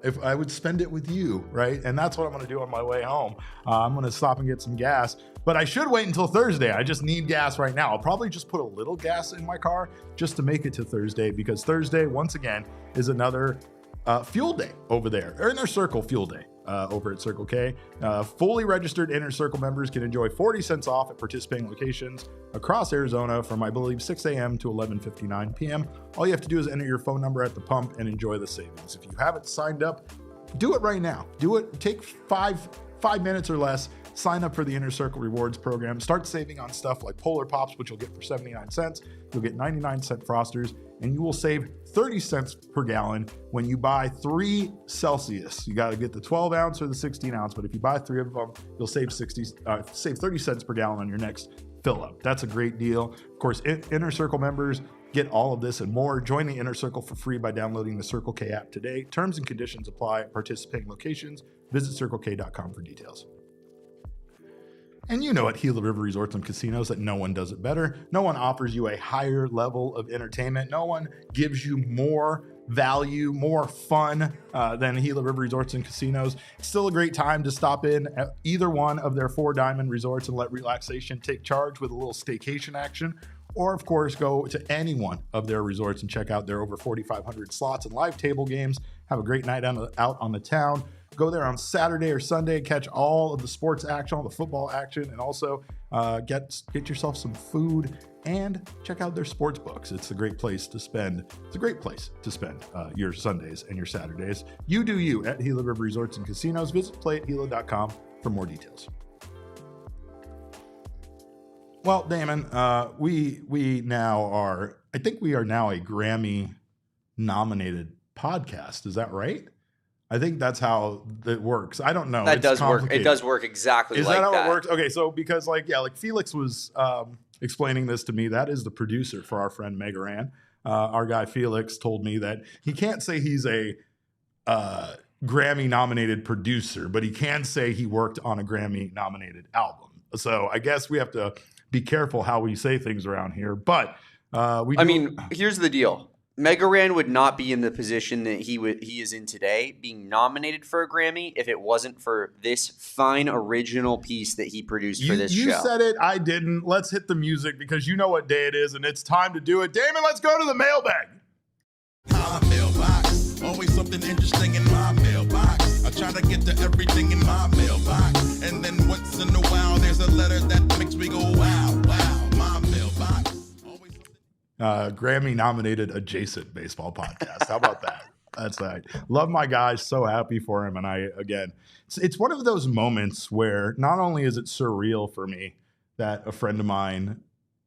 If I would spend it with you, right? And that's what I'm going to do on my way home. I'm going to stop and get some gas, but I should wait until Thursday. I just need gas right now. I'll probably just put a little gas in my car just to make it to Thursday, because Thursday, once again, is another fuel day over there, or Inner Circle fuel day. Over at Circle K. Fully registered Inner Circle members can enjoy 40 cents off at participating locations across Arizona from, I believe, 6 a.m. to 11:59 p.m. All you have to do is enter your phone number at the pump and enjoy the savings. If you haven't signed up, do it right now. Do it. Take five minutes or less. Sign up for the Inner Circle Rewards program. Start saving on stuff like Polar Pops, which you'll get for 79 cents. You'll get 99-cent Frosters, and you will save 30 cents per gallon when you buy 3 Celsius. You got to get the 12 ounce or the 16 ounce, but if you buy 3 of them, you'll save 30 cents per gallon on your next fill up. That's a great deal. Of course, Inner Circle members get all of this and more. Join the Inner Circle for free by downloading the Circle K app today. Terms and conditions apply at participating locations. Visit CircleK.com for details. And you know at Gila River Resorts and Casinos that no one does it better. No one offers you a higher level of entertainment. No one gives you more value, more fun than Gila River Resorts and Casinos. It's still a great time to stop in at either one of their 4 diamond resorts and let relaxation take charge with a little staycation action. Or, of course, go to any one of their resorts and check out their over 4,500 slots and live table games. Have a great night out on the town. Go there on Saturday or Sunday, catch all of the sports action, all the football action, and also get yourself some food and check out their sports books. It's a great place to spend. It's a great place to spend your Sundays and your Saturdays. You do you at Gila River Resorts and Casinos. Visit playathila.com for more details. Well, Damon, we now are. I think we are now a Grammy-nominated podcast. Is that right? I think that's how it works. I don't know. That does work. It does work exactly like that. Is that how it works? Okay, so because like Felix was explaining this to me, that is the producer for our friend Megaran. Our guy Felix told me that he can't say he's a Grammy-nominated producer, but he can say he worked on a Grammy-nominated album. So I guess we have to be careful how we say things around here. But here's the deal. Megaran would not be in the position that he is in today, being nominated for a Grammy, if it wasn't for this fine original piece that he produced for this show. You said it, I didn't. Let's hit the music because you know what day it is, and it's time to do it. Damon, let's go to the mailbag. My mailbox, always something interesting in my mailbox. I try to get to everything in my mailbox, and then once in a while, there's a letter that makes me go wow, wow. My mailbox. Grammy-nominated adjacent baseball podcast. How about that? That's right. Love my guy. So happy for him. And it's one of those moments where not only is it surreal for me that a friend of mine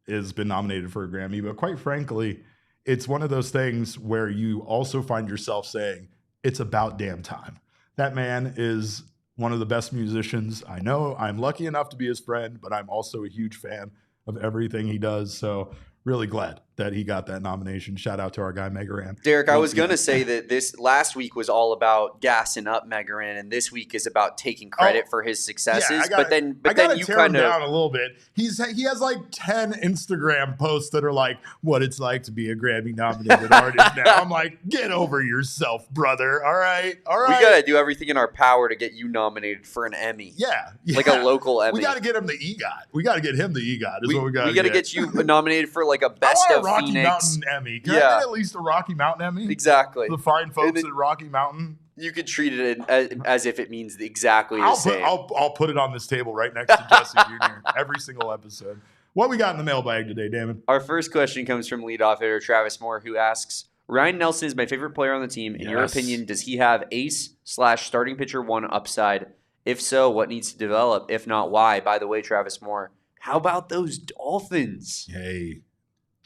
has been nominated for a Grammy, but quite frankly, it's one of those things where you also find yourself saying, it's about damn time. That man is one of the best musicians I know. I'm lucky enough to be his friend, but I'm also a huge fan of everything he does. So really glad that he got that nomination. Shout out to our guy, Megaran. Derek, I was going to say that this last week was all about gassing up Megaran, and this week is about taking credit for his successes. Yeah, but then you tear him down a little bit. He has like 10 Instagram posts that are like, what it's like to be a Grammy-nominated artist now. I'm like, get over yourself, brother. All right. We got to do everything in our power to get you nominated for an Emmy. Yeah. Like a local Emmy. We got to get him the EGOT. We got to get him the EGOT is what we got to get. We got to get you nominated for like a Best of Rocky Phoenix. Mountain Emmy. Can I get at least a Rocky Mountain Emmy? Exactly. The fine folks at Rocky Mountain. You could treat it as if it means exactly the same. I'll put it on this table right next to Jesse Jr. every single episode. What we got in the mailbag today, Damon? Our first question comes from leadoff hitter Travis Moore, who asks, Ryan Nelson is my favorite player on the team. In your Yes. opinion, does he have ace/starting pitcher 1 upside? If so, what needs to develop? If not, why? By the way, Travis Moore, how about those Dolphins? Hey,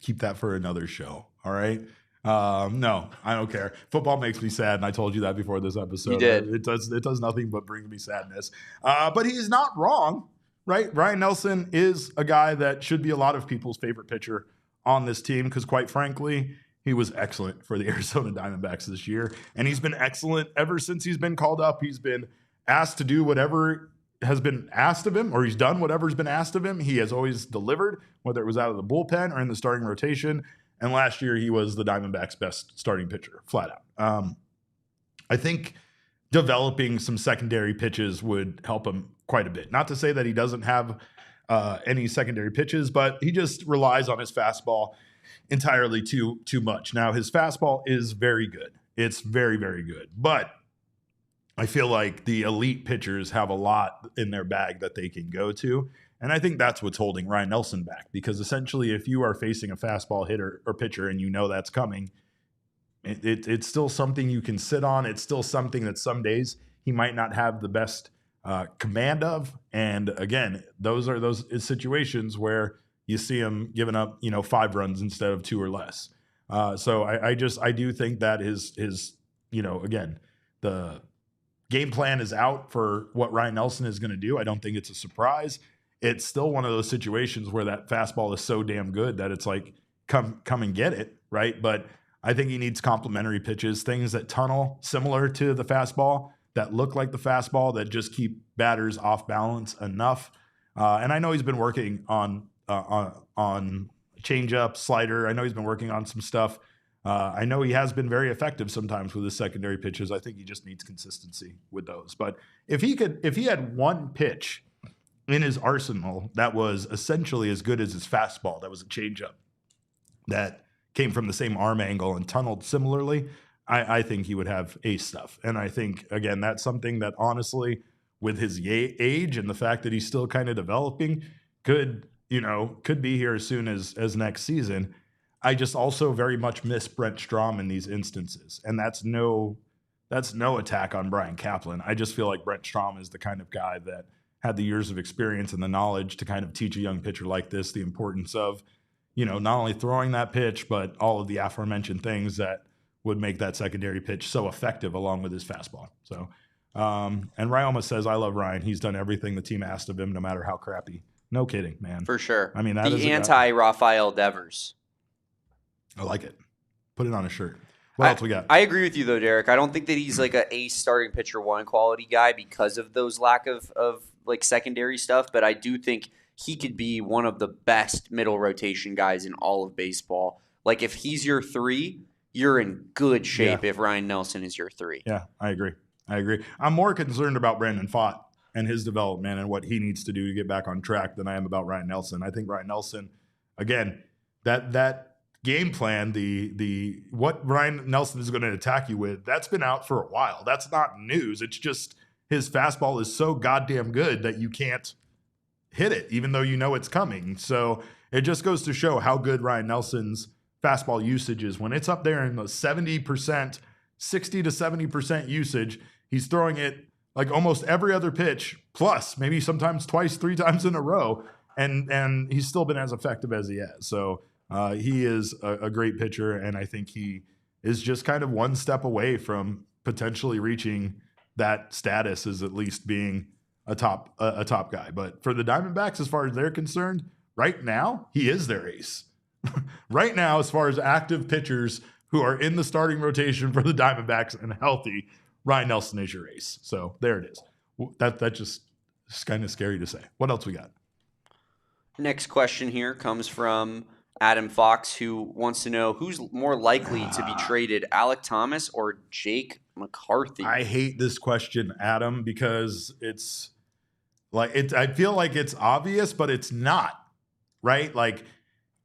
keep that for another show. All right. No, I don't care. Football makes me sad, and I told you that before this episode. You did. It does nothing but bring me sadness. But he's not wrong, right? Ryan Nelson is a guy that should be a lot of people's favorite pitcher on this team because, quite frankly, he was excellent for the Arizona Diamondbacks this year, and he's been excellent ever since he's been called up. He's been asked to do whatever has been asked of him, or he's done whatever's been asked of him. He has always delivered, whether it was out of the bullpen or in the starting rotation. And last year, he was the Diamondbacks' best starting pitcher, flat out. I think developing some secondary pitches would help him quite a bit. Not to say that he doesn't have any secondary pitches, but he just relies on his fastball entirely too much. Now, his fastball is very good. It's very, very good. But I feel like the elite pitchers have a lot in their bag that they can go to. And I think that's what's holding Ryan Nelson back, because essentially if you are facing a fastball hitter or pitcher and you know that's coming, it's still something you can sit on. It's still something that some days he might not have the best command of. And again, those are those situations where you see him giving up, 5 runs instead of 2 or less. So I do think that his again, the game plan is out for what Ryan Nelson is going to do. I don't think it's a surprise. It's still one of those situations where that fastball is so damn good that it's like, come and get it, right? But I think he needs complementary pitches, things that tunnel similar to the fastball, that look like the fastball, that just keep batters off balance enough. And I know he's been working on changeup, slider. I know he's been working on some stuff. I know he has been very effective sometimes with his secondary pitches. I think he just needs consistency with those. But if he had one pitch in his arsenal that was essentially as good as his fastball, that was a changeup that came from the same arm angle and tunneled similarly, I think he would have ace stuff. And I think, again, that's something that honestly, with his age and the fact that he's still kind of developing, could be here as soon as next season. I just also very much miss Brent Strom in these instances. And that's no attack on Brian Kaplan. I just feel like Brent Strom is the kind of guy that had the years of experience and the knowledge to kind of teach a young pitcher like this the importance of, not only throwing that pitch, but all of the aforementioned things that would make that secondary pitch so effective along with his fastball. So, and Ryoma says, I love Ryan. He's done everything the team asked of him, no matter how crappy. No kidding, man. For sure. I mean, that is the anti-Rafael Devers. I like it. Put it on a shirt. What else we got? I agree with you, though, Derek. I don't think that he's like an ace starting pitcher 1 quality guy because of those lack of like secondary stuff, but I do think he could be one of the best middle rotation guys in all of baseball. Like if he's your 3, you're in good shape if Ryan Nelson is your 3. Yeah, I agree. I'm more concerned about Brandon Pfaadt and his development and what he needs to do to get back on track than I am about Ryan Nelson. I think Ryan Nelson, again, that game plan, the what Ryan Nelson is going to attack you with, that's been out for a while. That's not news. It's just his fastball is so goddamn good that you can't hit it, even though you know it's coming. So it just goes to show how good Ryan Nelson's fastball usage is. When it's up there in the 70%, 60 to 70% usage, he's throwing it like almost every other pitch, plus maybe sometimes 2, 3 times in a row, and he's still been as effective as he has. So he is a great pitcher, and I think he is just kind of one step away from potentially reaching that status as at least being a top guy. But for the Diamondbacks, as far as they're concerned, right now, he is their ace. Right now, as far as active pitchers who are in the starting rotation for the Diamondbacks and healthy, Ryan Nelson is your ace. So there it is. That just is kind of scary to say. What else we got? Next question here comes from Adam Fox, who wants to know who's more likely to be traded, Alek Thomas or Jake McCarthy? I hate this question, Adam, because it's like I feel like it's obvious, but it's not, right? Like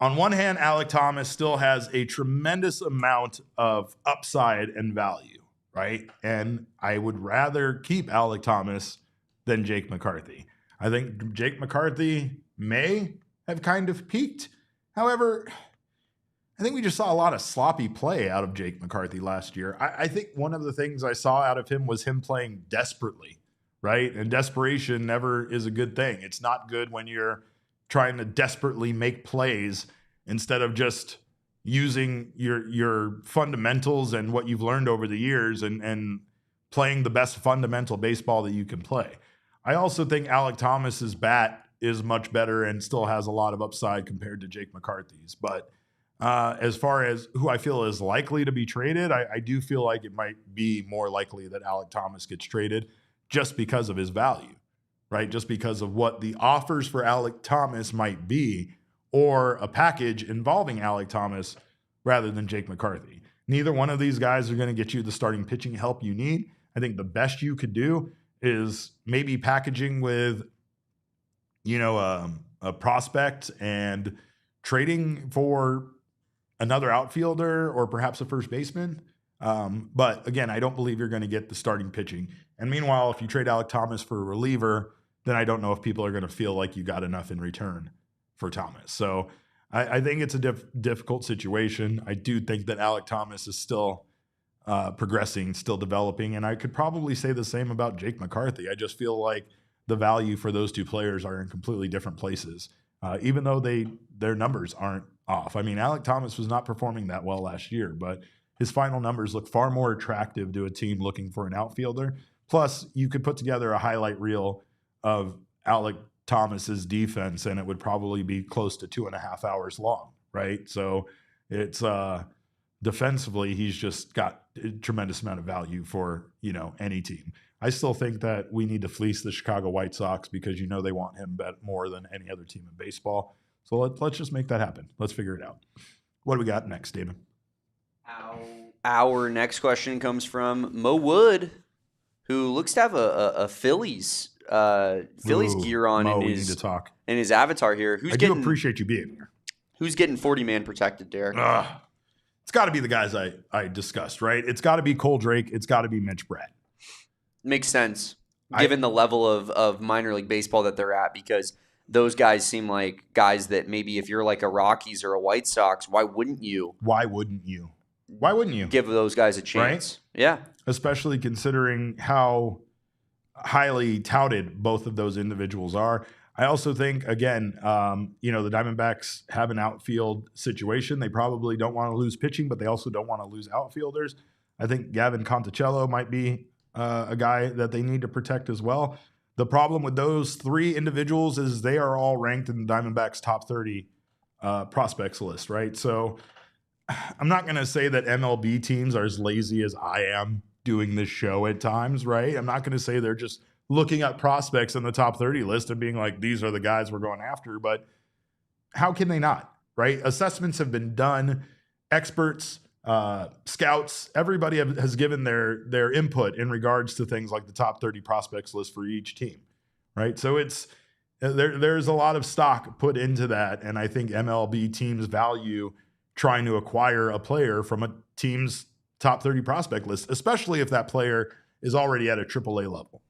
on one hand, Alek Thomas still has a tremendous amount of upside and value, right? And I would rather keep Alek Thomas than Jake McCarthy. I think Jake McCarthy may have kind of peaked. However, I think we just saw a lot of sloppy play out of Jake McCarthy last year. I think one of the things I saw out of him was him playing desperately, right? And desperation never is a good thing. It's not good when you're trying to desperately make plays instead of just using your fundamentals and what you've learned over the years and playing the best fundamental baseball that you can play. I also think Alek Thomas's bat is much better and still has a lot of upside compared to Jake McCarthy's. But as far as who I feel is likely to be traded, I do feel like it might be more likely that Alek Thomas gets traded just because of his value, right? Just because of what the offers for Alek Thomas might be, or a package involving Alek Thomas rather than Jake McCarthy. Neither one of these guys are going to get you the starting pitching help you need. I think the best you could do is maybe packaging with, a prospect and trading for another outfielder or perhaps a first baseman. But again, I don't believe you're going to get the starting pitching. And meanwhile, if you trade Alek Thomas for a reliever, then I don't know if people are going to feel like you got enough in return for Thomas. So I think it's a difficult situation. I do think that Alek Thomas is still progressing, still developing. And I could probably say the same about Jake McCarthy. I just feel like the value for those two players are in completely different places, even though their numbers aren't off. I mean, Alek Thomas was not performing that well last year, but his final numbers look far more attractive to a team looking for an outfielder. Plus, you could put together a highlight reel of Alek Thomas's defense, and it would probably be close to 2.5 hours long, right? So it's defensively, he's just got a tremendous amount of value for, any team. I still think that we need to fleece the Chicago White Sox because they want him bet more than any other team in baseball. So let's just make that happen. Let's figure it out. What do we got next, Damon? Our next question comes from Mo Wood, who looks to have a Phillies gear on Mo, in his avatar here. I do appreciate you being here. Who's getting 40-man protected, Derek? It's got to be the guys I discussed, right? It's got to be Cole Drake. It's got to be Mitch Brett. Makes sense, given the level of minor league baseball that they're at, because those guys seem like guys that maybe if you're like a Rockies or a White Sox, why wouldn't you give those guys a chance? Right? Yeah. Especially considering how highly touted both of those individuals are. I also think, again, the Diamondbacks have an outfield situation. They probably don't want to lose pitching, but they also don't want to lose outfielders. I think Gavin Conticello might be a guy that they need to protect as well. The problem with those three individuals is they are all ranked in the Diamondbacks top 30 prospects list, right? So I'm not going to say that MLB teams are as lazy as I am doing this show at times, right? I'm not going to say they're just looking at prospects in the top 30 list and being like, these are the guys we're going after, but how can they not, right? Assessments have been done. Experts, scouts, everybody has given their input in regards to things like the top 30 prospects list for each team, right? So there's a lot of stock put into that, and I think MLB teams value trying to acquire a player from a team's top 30 prospect list, especially if that player is already at a AAA level.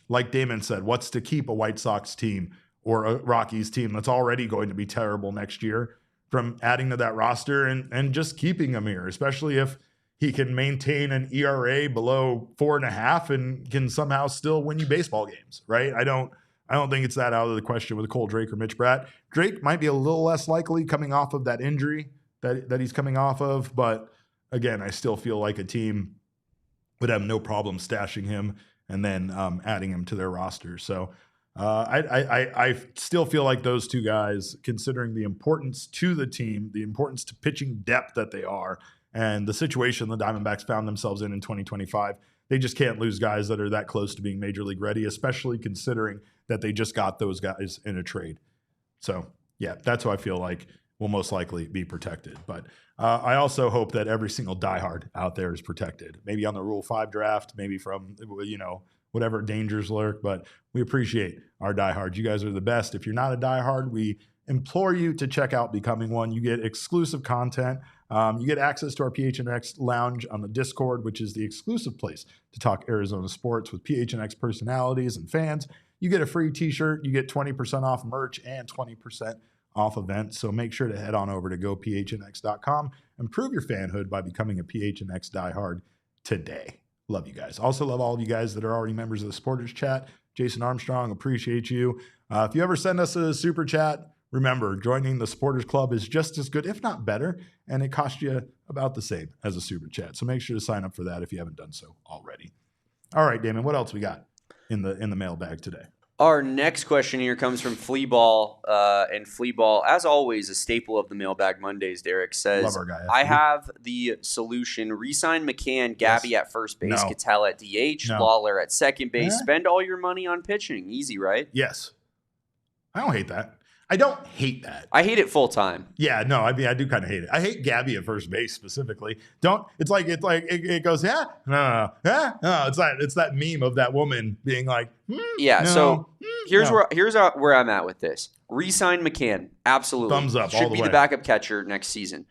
Like Damon said, what's to keep a White Sox team or a Rockies team that's already going to be terrible next year from adding to that roster and just keeping him here, especially if he can maintain an ERA below 4.5 and can somehow still win you baseball games, right? I don't think it's that out of the question with Cole Drake or Mitch Brett. Drake might be a little less likely coming off of that injury that he's coming off of, but again, I still feel like a team would have no problem stashing him and then adding him to their roster. So I still feel like those two guys, considering the importance to the team, the importance to pitching depth that they are, and the situation the Diamondbacks found themselves in 2025, they just can't lose guys that are that close to being major league ready, especially considering that they just got those guys in a trade. So, yeah, that's who I feel like will most likely be protected. But I also hope that every single diehard out there is protected, maybe on the Rule 5 draft, maybe from, whatever dangers lurk. But we appreciate our diehards. You guys are the best. If you're not a diehard, we implore you to check out becoming one. You get exclusive content. You get access to our PHNX lounge on the Discord, which is the exclusive place to talk Arizona sports with PHNX personalities and fans. You get a free t-shirt. You get 20% off merch and 20% off events. So make sure to head on over to gophnx.com and prove your fanhood by becoming a PHNX diehard today. Love you guys. Also love all of you guys that are already members of the supporters chat. Jason Armstrong, appreciate you. If you ever send us a super chat, remember, joining the supporters club is just as good, if not better, and it costs you about the same as a super chat. So make sure to sign up for that if you haven't done so already. All right, Damon, what else we got in the mailbag today? Our next question here comes from Fleaball, and Fleaball, as always, a staple of the Mailbag Mondays, Derek, says, Love our guy, I have the solution. Resign McCann, Gabby at first base, Cattell at DH, Lawler at second base. Spend all your money on pitching. Easy, right? Yes. I don't hate that. I don't hate that. I hate it full time. Yeah, no, I mean, I do kind of hate it. I hate Gabby at first base specifically. It goes, yeah, no. It's that meme of that woman being like, here's where I'm at with this. Resign McCann, absolutely. Thumbs up, should all the be way. the backup catcher next season.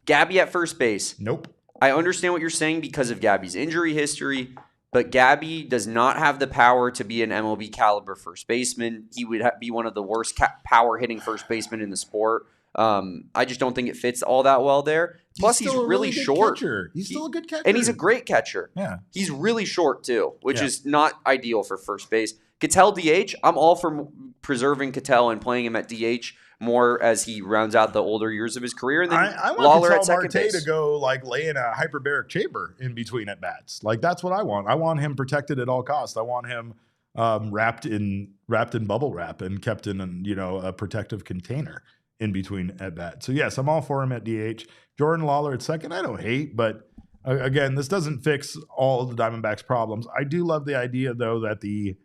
Gabby at first base. Nope. I understand what you're saying because of Gabby's injury history. But Gabby does not have the power to be an MLB caliber first baseman. He would be one of the worst power hitting first basemen in the sport. I just don't think it fits all that well there. Plus, he's really short. Catcher. He's still a good catcher. And he's a great catcher. Yeah. He's really short, too, which is not ideal for first base. Cattell DH, I'm all for preserving Cattell and playing him at DH more as he rounds out the older years of his career. And then I want Lawler at Cattell second Marte base to go like lay in a hyperbaric chamber in between at bats. Like that's what I want. I want him protected at all costs. I want him wrapped in bubble wrap and kept in a protective container in between at bat. So yes, I'm all for him at DH. Jordan Lawler at second, I don't hate, but again, this doesn't fix all of the Diamondbacks' problems. I do love the idea though that the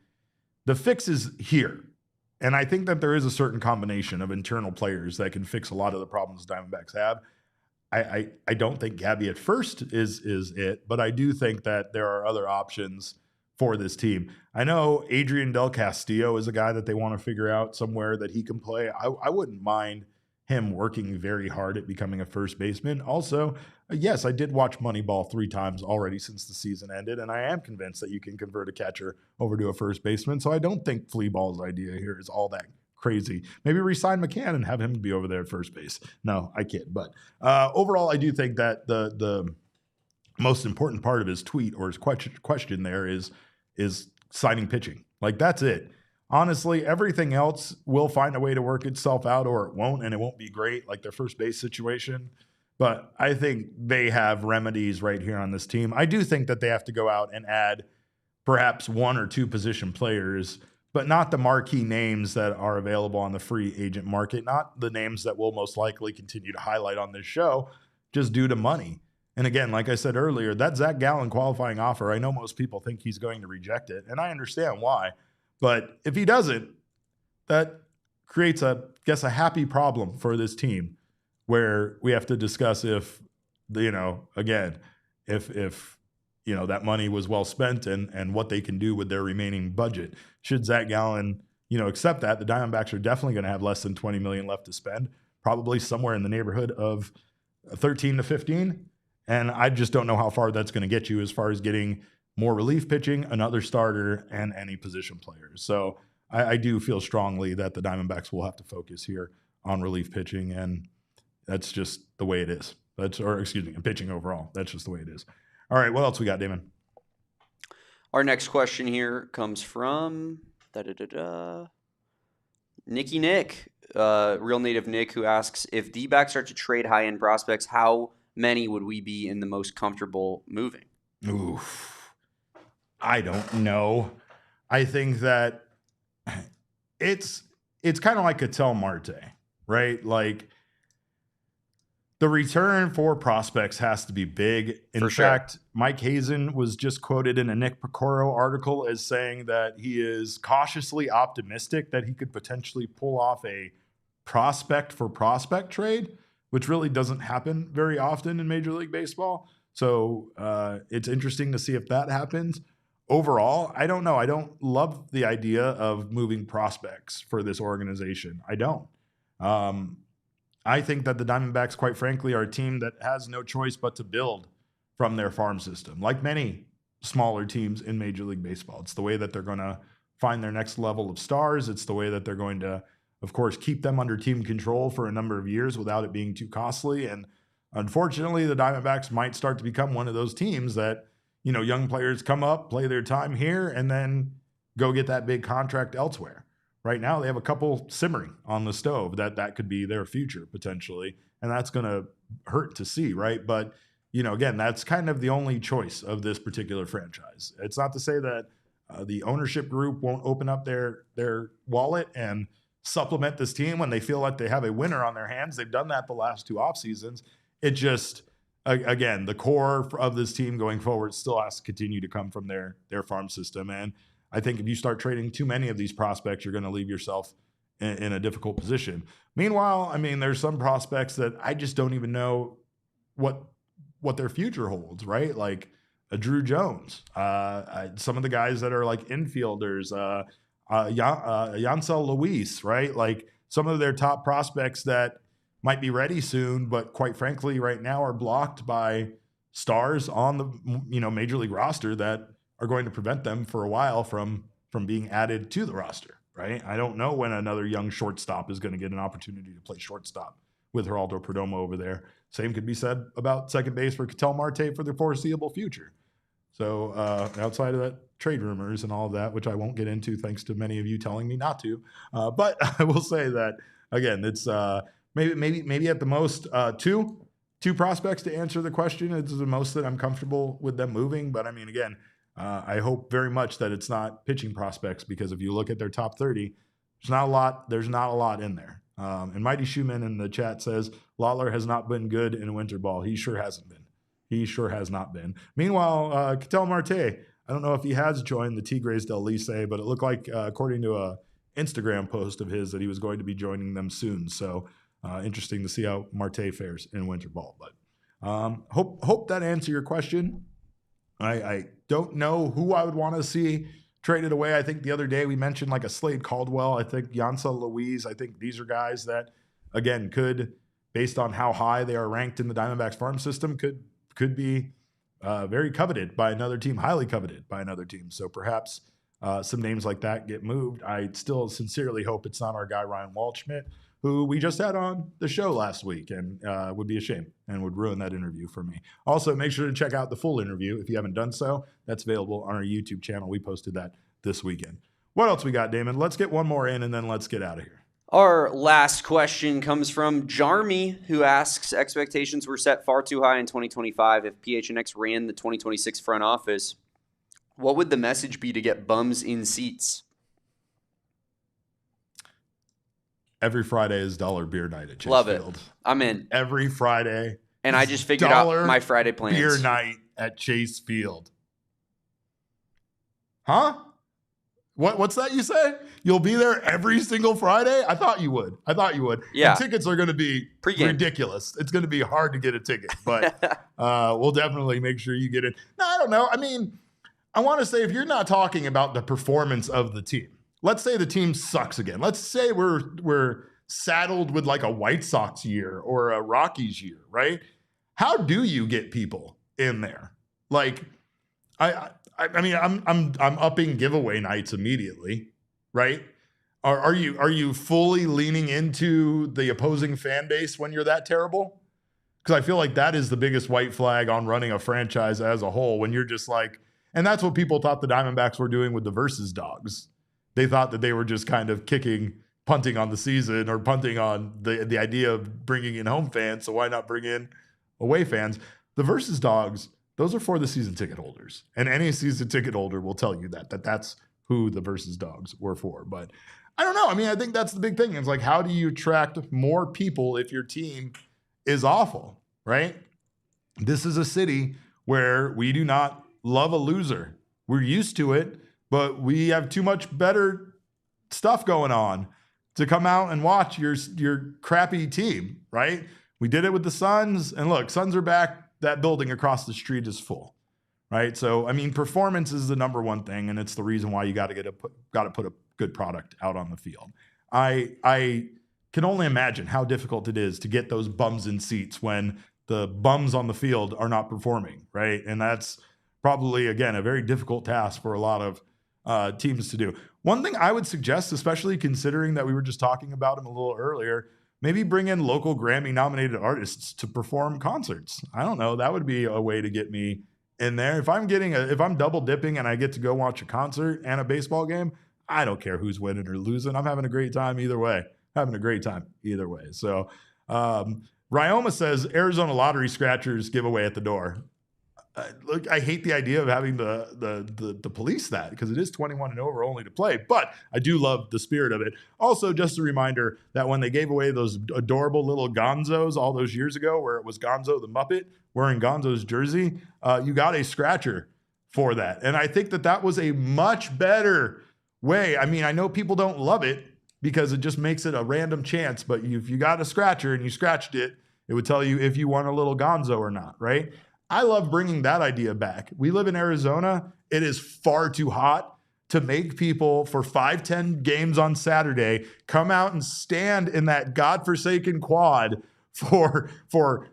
fix is here. And I think that there is a certain combination of internal players that can fix a lot of the problems Diamondbacks have. I don't think Gabby at first is it, but I do think that there are other options for this team. I know Adrian Del Castillo is a guy that they want to figure out somewhere that he can play. I wouldn't mind him working very hard at becoming a first baseman. Also, yes, I did watch Moneyball 3 times already since the season ended, and I am convinced that you can convert a catcher over to a first baseman. So I don't think Fleaball's idea here is all that crazy. Maybe re-sign McCann and have him be over there at first base. No, I kid. But overall, I do think that the most important part of his tweet or his question there is signing pitching. Like, that's it. Honestly, everything else will find a way to work itself out, or it won't, and it won't be great, like their first base situation. But I think they have remedies right here on this team. I do think that they have to go out and add perhaps 1 or 2 position players, but not the marquee names that are available on the free agent market, not the names that we'll most likely continue to highlight on this show, just due to money. And again, like I said earlier, that Zac Gallen qualifying offer, I know most people think he's going to reject it, and I understand why. But if he doesn't, that creates a happy problem for this team where we have to discuss if that money was well spent and what they can do with their remaining budget. Should Zac Gallen, accept that, the Diamondbacks are definitely going to have less than $20 million left to spend, probably somewhere in the neighborhood of 13 to 15. And I just don't know how far that's going to get you as far as getting more relief pitching, another starter, and any position players. So I do feel strongly that the Diamondbacks will have to focus here on relief pitching, and that's just the way it is. Pitching overall. That's just the way it is. All right, what else we got, Damon? Our next question here comes from Nicky Nick, real native Nick, who asks, if Dbacks are to trade high-end prospects, how many would we be in the most comfortable moving? Oof. I don't know. I think that it's kind of like Cattell Marte, right? Like, the return for prospects has to be big. In fact, Mike Hazen was just quoted in a Nick Picoro article as saying that he is cautiously optimistic that he could potentially pull off a prospect for prospect trade, which really doesn't happen very often in Major League Baseball. So it's interesting to see if that happens. Overall, I don't know. I don't love the idea of moving prospects for this organization. I don't. I think that the Diamondbacks, quite frankly, are a team that has no choice but to build from their farm system, like many smaller teams in Major League Baseball. It's the way that they're going to find their next level of stars. It's the way that they're going to of course, keep them under team control for a number of years without it being too costly. And unfortunately, the Diamondbacks might start to become one of those teams that, young players come up, play their time here, and then go get that big contract elsewhere. Right now, they have a couple simmering on the stove that could be their future potentially, and that's going to hurt to see, right? But, again, that's kind of the only choice of this particular franchise. It's not to say that the ownership group won't open up their wallet and supplement this team when they feel like they have a winner on their hands. They've done that the last 2 off seasons. It just, again, the core of this team going forward still has to continue to come from their farm system. And I think if you start trading too many of these prospects, you're going to leave yourself in a difficult position. Meanwhile, I mean, there's some prospects that I just don't even know what their future holds, right? Like a Drew Jones, some of the guys that are like infielders, Yancel Luis, right? Like some of their top prospects that might be ready soon, but quite frankly, right now are blocked by stars on the major league roster that are going to prevent them for a while from being added to the roster, right? I don't know when another young shortstop is going to get an opportunity to play shortstop with Geraldo Perdomo over there. Same could be said about second base for Ketel Marte for the foreseeable future. So outside of that trade rumors and all of that, which I won't get into thanks to many of you telling me not to, but I will say that, again, it's maybe at the most two prospects to answer the question. It's the most that I'm comfortable with them moving. But I mean, again, I hope very much that it's not pitching prospects, because if you look at their top 30, there's not a lot in there. And Mighty Schumann in the chat says, Lawler has not been good in winter ball. He sure hasn't been. He sure has not been. Meanwhile, Ketel Marte, I don't know if he has joined the Tigres del Licey, but it looked like, according to a Instagram post of his, that he was going to be joining them soon. So interesting to see how Marte fares in winter ball. But hope that answered your question. I don't know who I would want to see traded away. I think the other day we mentioned like a Slade Caldwell. I think Yancel Luis. I think these are guys that, again, could, based on how high they are ranked in the Diamondbacks farm system, could be very coveted by another team, highly coveted by another team. So perhaps some names like that get moved. I still sincerely hope it's not our guy Ryan Waldschmidt, who we just had on the show last week, and would be a shame and would ruin that interview for me. Also, make sure to check out the full interview if you haven't done so. That's available on our YouTube channel. We posted that this weekend. What else we got, Damon? Let's get one more in, and then let's get out of here. Our last question comes from Jarmy, who asks, expectations were set far too high in 2025. If PHNX ran the 2026 front office, what would the message be to get bums in seats? Every Friday is dollar beer night at Chase Love Field. it. I'm in. Every Friday. And I just figured out my Friday plans. Beer night at Chase Field. Huh? What's that you say? You'll be there every single Friday? I thought you would. Yeah. And tickets are going to be ridiculous. It's going to be hard to get a ticket, but we'll definitely make sure you get it. No, I don't know. I mean, I want to say, if you're not talking about the performance of the team, let's say the team sucks again. Let's say we're saddled with like a White Sox year or a Rockies year, right? How do you get people in there? Like, I mean, I'm upping giveaway nights immediately, right? Are you fully leaning into the opposing fan base when you're that terrible? Because I feel like that is the biggest white flag on running a franchise as a whole, when you're just like, and that's what people thought the Diamondbacks were doing with the versus dogs. They thought that they were just kind of punting on the season, or punting on the idea of bringing in home fans. So why not bring in away fans? The versus dogs, those are for the season ticket holders, and any season ticket holder will tell you that's who the versus dogs were for. But I don't know. I mean, I think that's the big thing. It's like, how do you attract more people if your team is awful, right? This is a city where we do not love a loser. We're used to it, but we have too much better stuff going on to come out and watch your crappy team, right? We did it with the Suns, and look, Suns are back. That building across the street is full, right? So, I mean, performance is the number one thing, and it's the reason why you got to put a good product out on the field. I can only imagine how difficult it is to get those bums in seats when the bums on the field are not performing, right? And that's probably, again, a very difficult task for a lot of teams to do. One thing I would suggest, especially considering that we were just talking about him a little earlier, maybe bring in local Grammy-nominated artists to perform concerts. I don't know. That would be a way to get me in there. If I'm double dipping and I get to go watch a concert and a baseball game, I don't care who's winning or losing. I'm having a great time either way. So Ryoma says Arizona lottery scratchers giveaway at the door. Look, I hate the idea of having the police that, because it is 21 and over only to play, but I do love the spirit of it. Also, just a reminder that when they gave away those adorable little Gonzos all those years ago, where it was Gonzo the Muppet wearing Gonzo's jersey, you got a scratcher for that. And I think that was a much better way. I mean, I know people don't love it because it just makes it a random chance, but if you got a scratcher and you scratched it, it would tell you if you won a little Gonzo or not, right? I love bringing that idea back. We live in Arizona. It is far too hot to make people for 5-10 games on Saturday come out and stand in that godforsaken quad for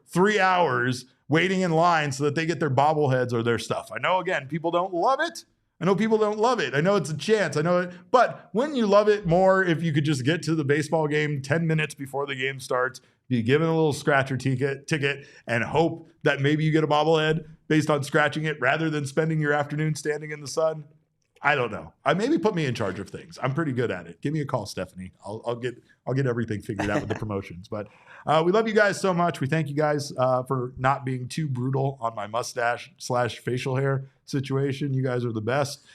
3 hours waiting in line so that they get their bobbleheads or their stuff. I know, again, people don't love it. I know it's a chance. I know it. But wouldn't you love it more if you could just get to the baseball game 10 minutes before the game starts, be given a little scratcher ticket, and hope that maybe you get a bobblehead based on scratching it rather than spending your afternoon standing in the sun? I don't know. Maybe put me in charge of things. I'm pretty good at it. Give me a call, Stephanie. I'll get everything figured out with the promotions. But we love you guys so much. We thank you guys for not being too brutal on my mustache/facial hair situation. You guys are the best.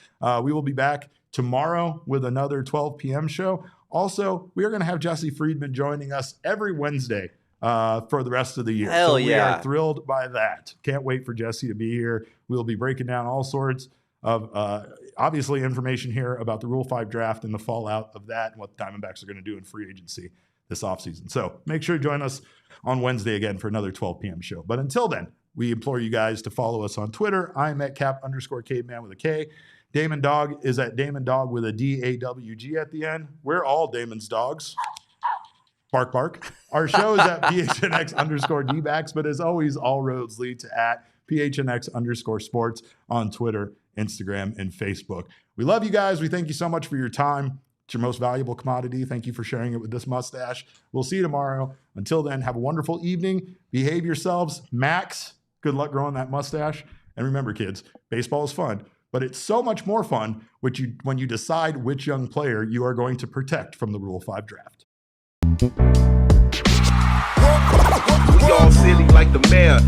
We will be back tomorrow with another 12 p.m. show. Also, we are going to have Jesse Friedman joining us every Wednesday for the rest of the year. Hell We are thrilled by that. Can't wait for Jesse to be here. We'll be breaking down all sorts of obviously information here about the Rule 5 draft and the fallout of that and what the Diamondbacks are going to do in free agency this offseason. So make sure to join us on Wednesday again for another 12 p.m. show. But until then, we implore you guys to follow us on Twitter. I'm at Cap_Caveman with a K. Damon Dog is at Damon Dog with a DAWG at the end. We're all Damon's dogs. Bark, bark. Our show is at PHNX_Dbacks, but as always, all roads lead to at PHNX_sports on Twitter, Instagram, and Facebook. We love you guys. We thank you so much for your time. It's your most valuable commodity. Thank you for sharing it with this mustache. We'll see you tomorrow. Until then, have a wonderful evening. Behave yourselves. Max, good luck growing that mustache. And remember, kids, baseball is fun, but it's so much more fun when you decide which young player you are going to protect from the Rule 5 draft. We all silly like the mayor.